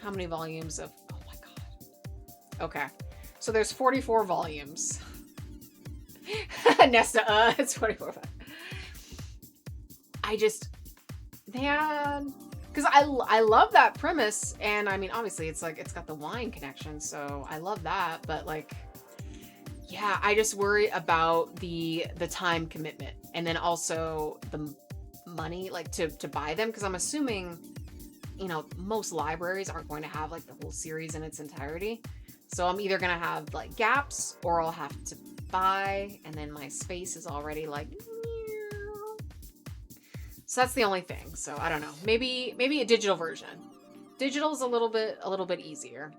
How many volumes of... Oh my god. Okay. So there's 44 volumes. Nesta, it's 44. Man, because I love that premise, and I mean, obviously, it's like it's got the wine connection, so I love that. But like, yeah, I just worry about the time commitment, and then also the money, like to buy them, because I'm assuming, most libraries aren't going to have like the whole series in its entirety. So I'm either gonna have like gaps, or I'll have to buy, and then my space is already like. So that's the only thing. So I don't know. Maybe a digital version. Digital's a little bit easier.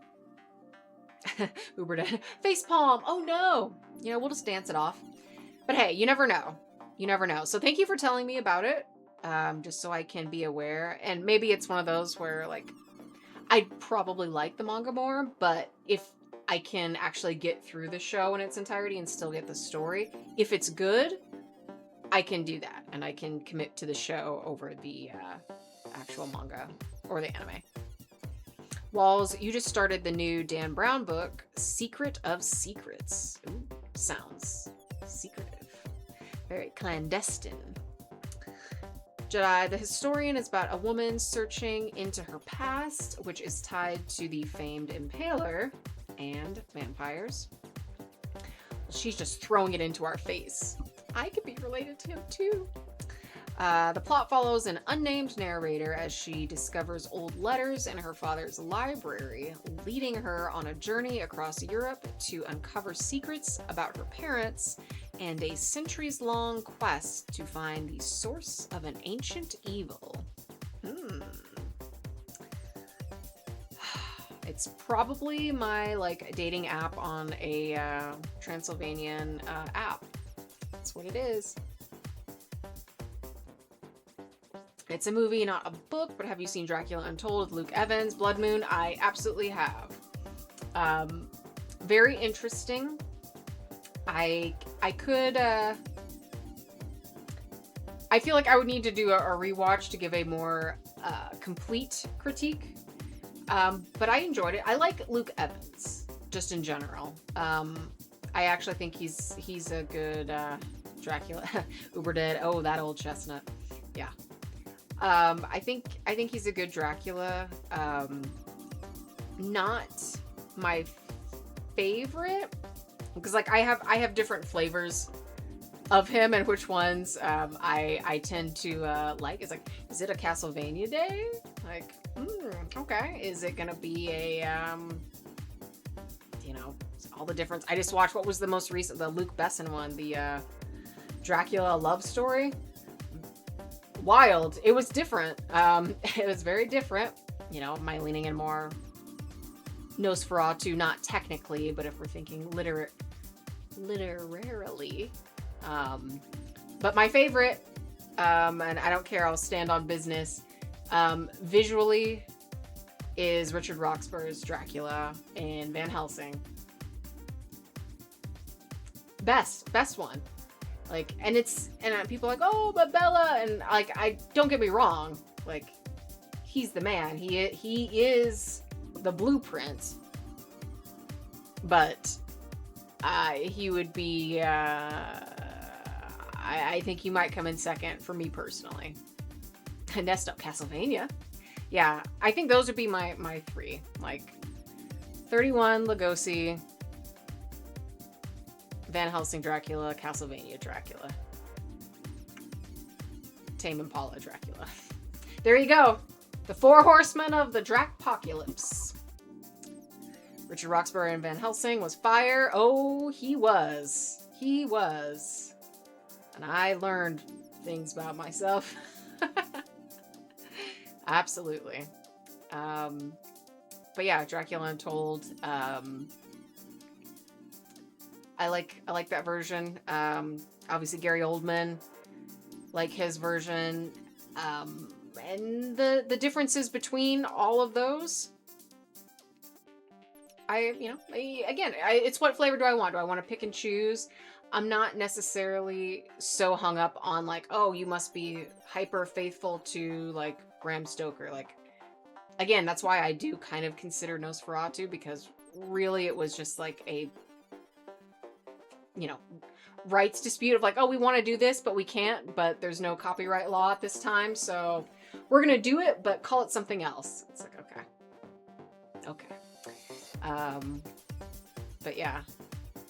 Uber did facepalm. Oh no. We'll just dance it off. But hey, you never know. You never know. So thank you for telling me about it. Just so I can be aware. And maybe it's one of those where like I'd probably like the manga more, but if I can actually get through the show in its entirety and still get the story, if it's good, I can do that, and I can commit to the show over the actual manga or the anime. Walls, you just started the new Dan Brown book, Secret of Secrets. Ooh, sounds secretive. Very clandestine. Jedi, the historian, is about a woman searching into her past, which is tied to the famed Impaler and vampires. She's just throwing it into our face. I could be related to him too. The plot follows an unnamed narrator as she discovers old letters in her father's library, leading her on a journey across Europe to uncover secrets about her parents and a centuries-long quest to find the source of an ancient evil. It's probably my like dating app on a Transylvanian app. That's what it is. It's a movie, not a book, but have you seen Dracula Untold with Luke Evans? Blood Moon? I absolutely have. Very interesting. I could... I feel like I would need to do a rewatch to give a more complete critique. But I enjoyed it. I like Luke Evans, just in general. I actually think he's a good Dracula. Uber dead. Oh, that old chestnut. Yeah. I think he's a good Dracula. Not my favorite, because like I have different flavors of him and which ones I tend to like. It's like, is it a Castlevania day? Like, okay. Is it gonna be a all the difference? I just watched, what was the most recent, the Luke Besson one, the Dracula love story. Wild. It was different. It was very different. My leaning in more Nosferatu, not technically, but if we're thinking literarily. But my favorite, and I don't care, I'll stand on business, visually, is Richard Roxburgh's Dracula in Van Helsing. Best one. Like, and people are like, oh, but Bella, and like, I don't get me wrong, like, he's the man. He is the blueprint, but he would be I think you might come in second for me personally. Next up, Castlevania. Yeah, I think those would be my three. Like 31, Lugosi, Van Helsing Dracula, Castlevania Dracula, Tame Impala Dracula. There you go. The four horsemen of the Dracpocalypse. Richard Roxburgh and Van Helsing was fire. Oh, he was. He was. And I learned things about myself. Absolutely. But yeah, Dracula Untold. I like that version. Obviously Gary Oldman, like his version. And the differences between all of those. It's what flavor do I want? Do I want to pick and choose? I'm not necessarily so hung up on like, oh, you must be hyper faithful to like Bram Stoker. Like, again, that's why I do kind of consider Nosferatu, because really it was just like a, rights dispute of like, oh, we want to do this, but we can't, but there's no copyright law at this time, so we're going to do it, but call it something else. It's like, okay. But yeah.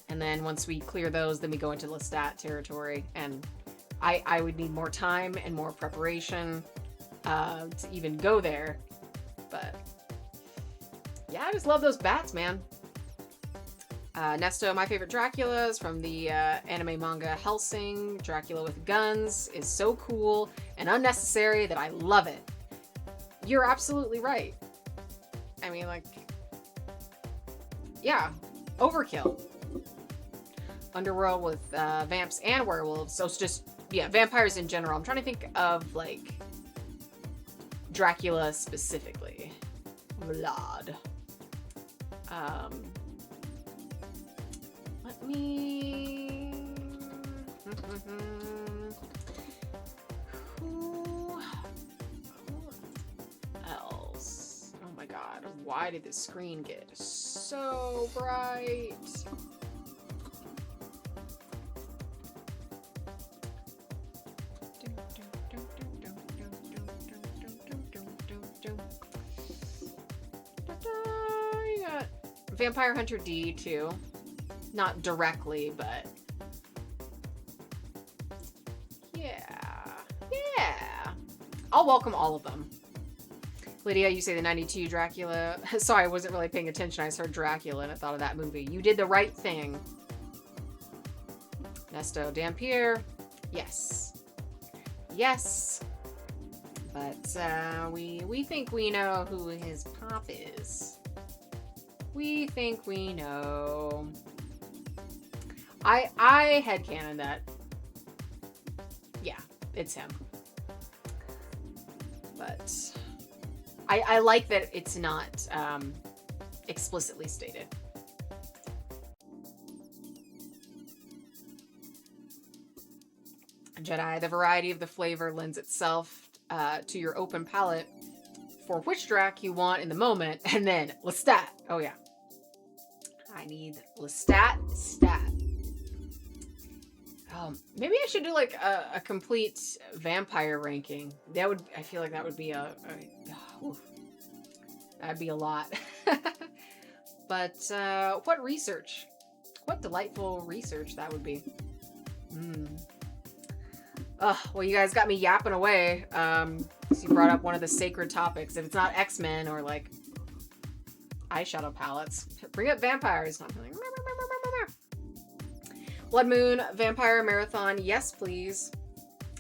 And then once we clear those, then we go into Lestat territory, and I would need more time and more preparation to even go there. But yeah, I just love those bats, man. Nesto, my favorite Dracula is from the anime manga Helsing. Dracula with guns is so cool and unnecessary that I love it. You're absolutely right. I mean, like, yeah, overkill. Underworld with vamps and werewolves. So it's just, yeah, vampires in general. I'm trying to think of, like, Dracula specifically. Vlad. Let me... Who else? Oh my god. Why did the screen get so bright? You got Vampire Hunter D too. Not directly, but yeah. I'll welcome all of them. Lydia, you say the 92 Dracula. Sorry, I wasn't really paying attention. I just heard Dracula and I thought of that movie. You did the right thing. Nesto Dampier. Yes. Yes. But we think we know who his pop is. We think we know. I headcanon that. Yeah, it's him. But I like that it's not explicitly stated. Jedi, the variety of the flavor lends itself to your open palate for which Drac you want in the moment, and then Lestat. Oh yeah, I need Lestat stat. Maybe I should do like a complete vampire ranking. I feel like that would be that'd be a lot. But what research? What delightful research that would be. Well, you guys got me yapping away. So you brought up one of the sacred topics. If it's not X-Men or like eyeshadow palettes, bring up vampires. I'm like, Blood Moon Vampire Marathon. Yes, please.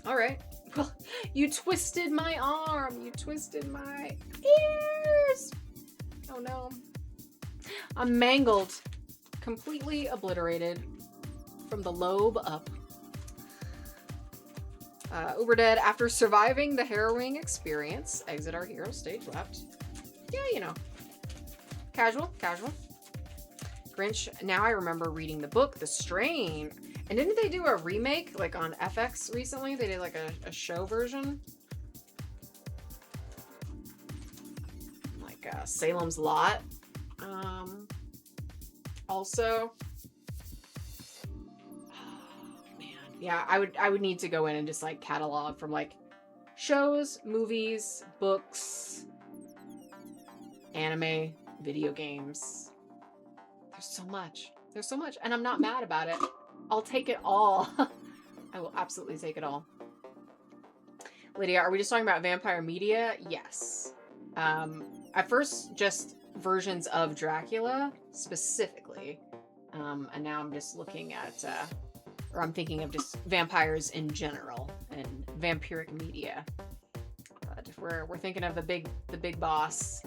All right. Well, you twisted my arm. You twisted my ears. Oh no. I'm mangled. Completely obliterated from the lobe up. Uberdead, after surviving the harrowing experience, exit our hero stage left. Yeah, you know. Casual. Grinch, now I remember reading the book, The Strain. And didn't they do a remake, like, on FX recently? They did, like, a show version? Like, Salem's Lot. Also... Yeah, I would need to go in and just like catalog from like shows, movies, books, anime, video games. There's so much. There's so much. And I'm not mad about it. I'll take it all. I will absolutely take it all. Lydia, are we just talking about vampire media? Yes. At first, just versions of Dracula specifically. And now I'm just looking at, or I'm thinking of just vampires in general and vampiric media. But if we're thinking of the big boss,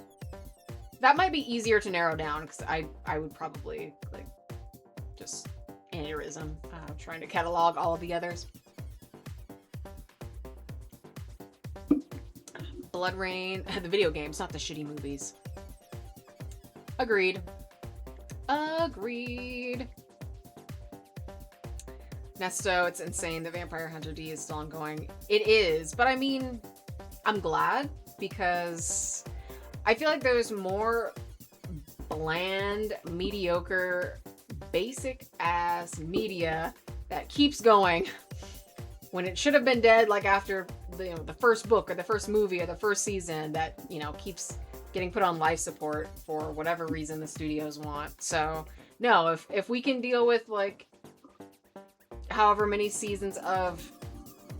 that might be easier to narrow down because I would probably like just aneurysm trying to catalog all of the others. Blood Rain, the video games, not the shitty movies. Agreed. Agreed. Nesto, it's insane that Vampire Hunter D is still ongoing. It is, but I mean, I'm glad because I feel like there's more bland, mediocre, basic ass media that keeps going when it should have been dead, like after the first book or the first movie or the first season, that, you know, keeps getting put on life support for whatever reason the studios want. So no, if we can deal with like however many seasons of,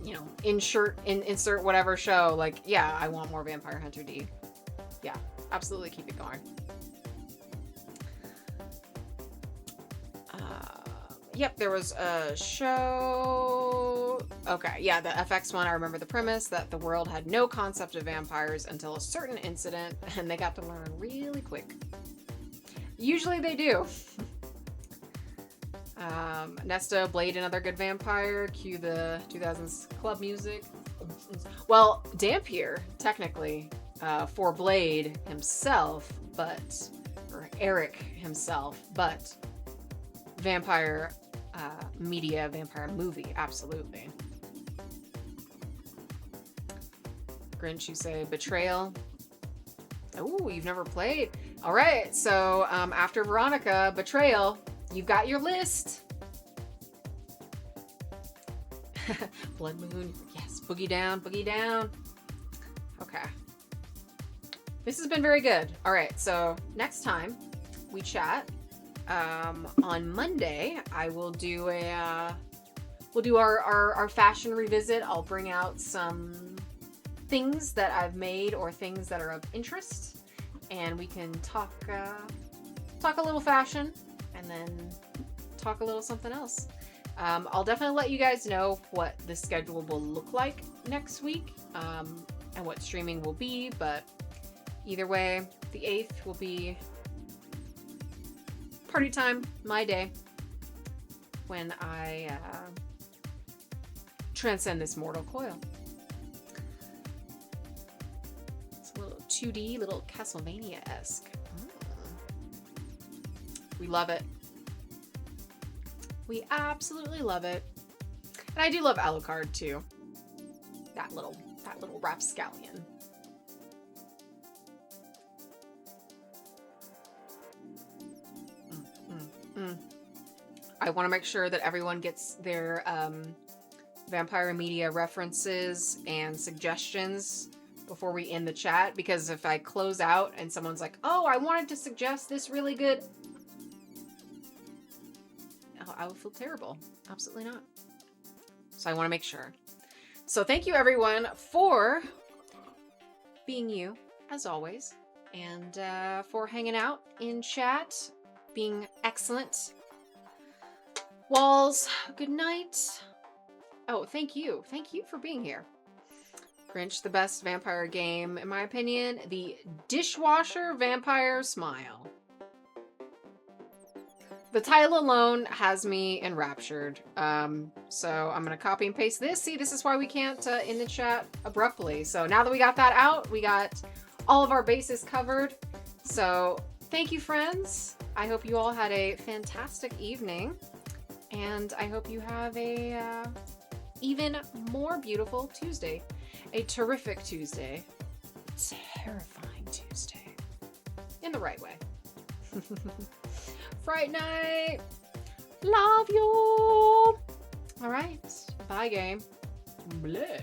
you know, insert whatever show, like, yeah, I want more Vampire Hunter D. Yeah, absolutely, keep it going. Yep, there was a show. Okay, yeah, the FX one. I remember the premise that the world had no concept of vampires until a certain incident, and they got to learn really quick. Usually they do. Nesta, Blade, another good vampire. Cue the 2000s club music. Well, Dampier, technically, for Blade himself, but, or Eric himself, but vampire media, vampire movie, absolutely. Grinch, you say Betrayal. Oh, you've never played. All right, so after Veronica, Betrayal, you've got your list. Blood Moon, yes, Boogie Down, Boogie Down. Okay. This has been very good. All right, so next time we chat, on Monday, I will do we'll do our fashion revisit. I'll bring out some things that I've made or things that are of interest, and we can talk a little fashion and then talk a little something else. I'll definitely let you guys know what the schedule will look like next week, and what streaming will be, but either way, the 8th will be party time, my day, when I transcend this mortal coil. It's a little 2D, little Castlevania-esque. We love it. We absolutely love it. And I do love Alucard too. That little rapscallion. I want to make sure that everyone gets their vampire media references and suggestions before we end the chat, because if I close out and someone's like, oh, I wanted to suggest this really good, I will feel terrible. Absolutely not. So I want to make sure. So thank you everyone for being you, as always, and for hanging out in chat, being excellent. Walls, good night. Oh, thank you. Thank you for being here. Grinch, the best vampire game, in my opinion, the Dishwasher Vampire Smile. The title alone has me enraptured. So I'm going to copy and paste this. See, this is why we can't end the chat abruptly. So now that we got that out, we got all of our bases covered. So thank you, friends. I hope you all had a fantastic evening. And I hope you have a even more beautiful Tuesday. A terrific Tuesday. Terrifying Tuesday. In the right way. Fright night. Love you. All right. pie game. Bleh.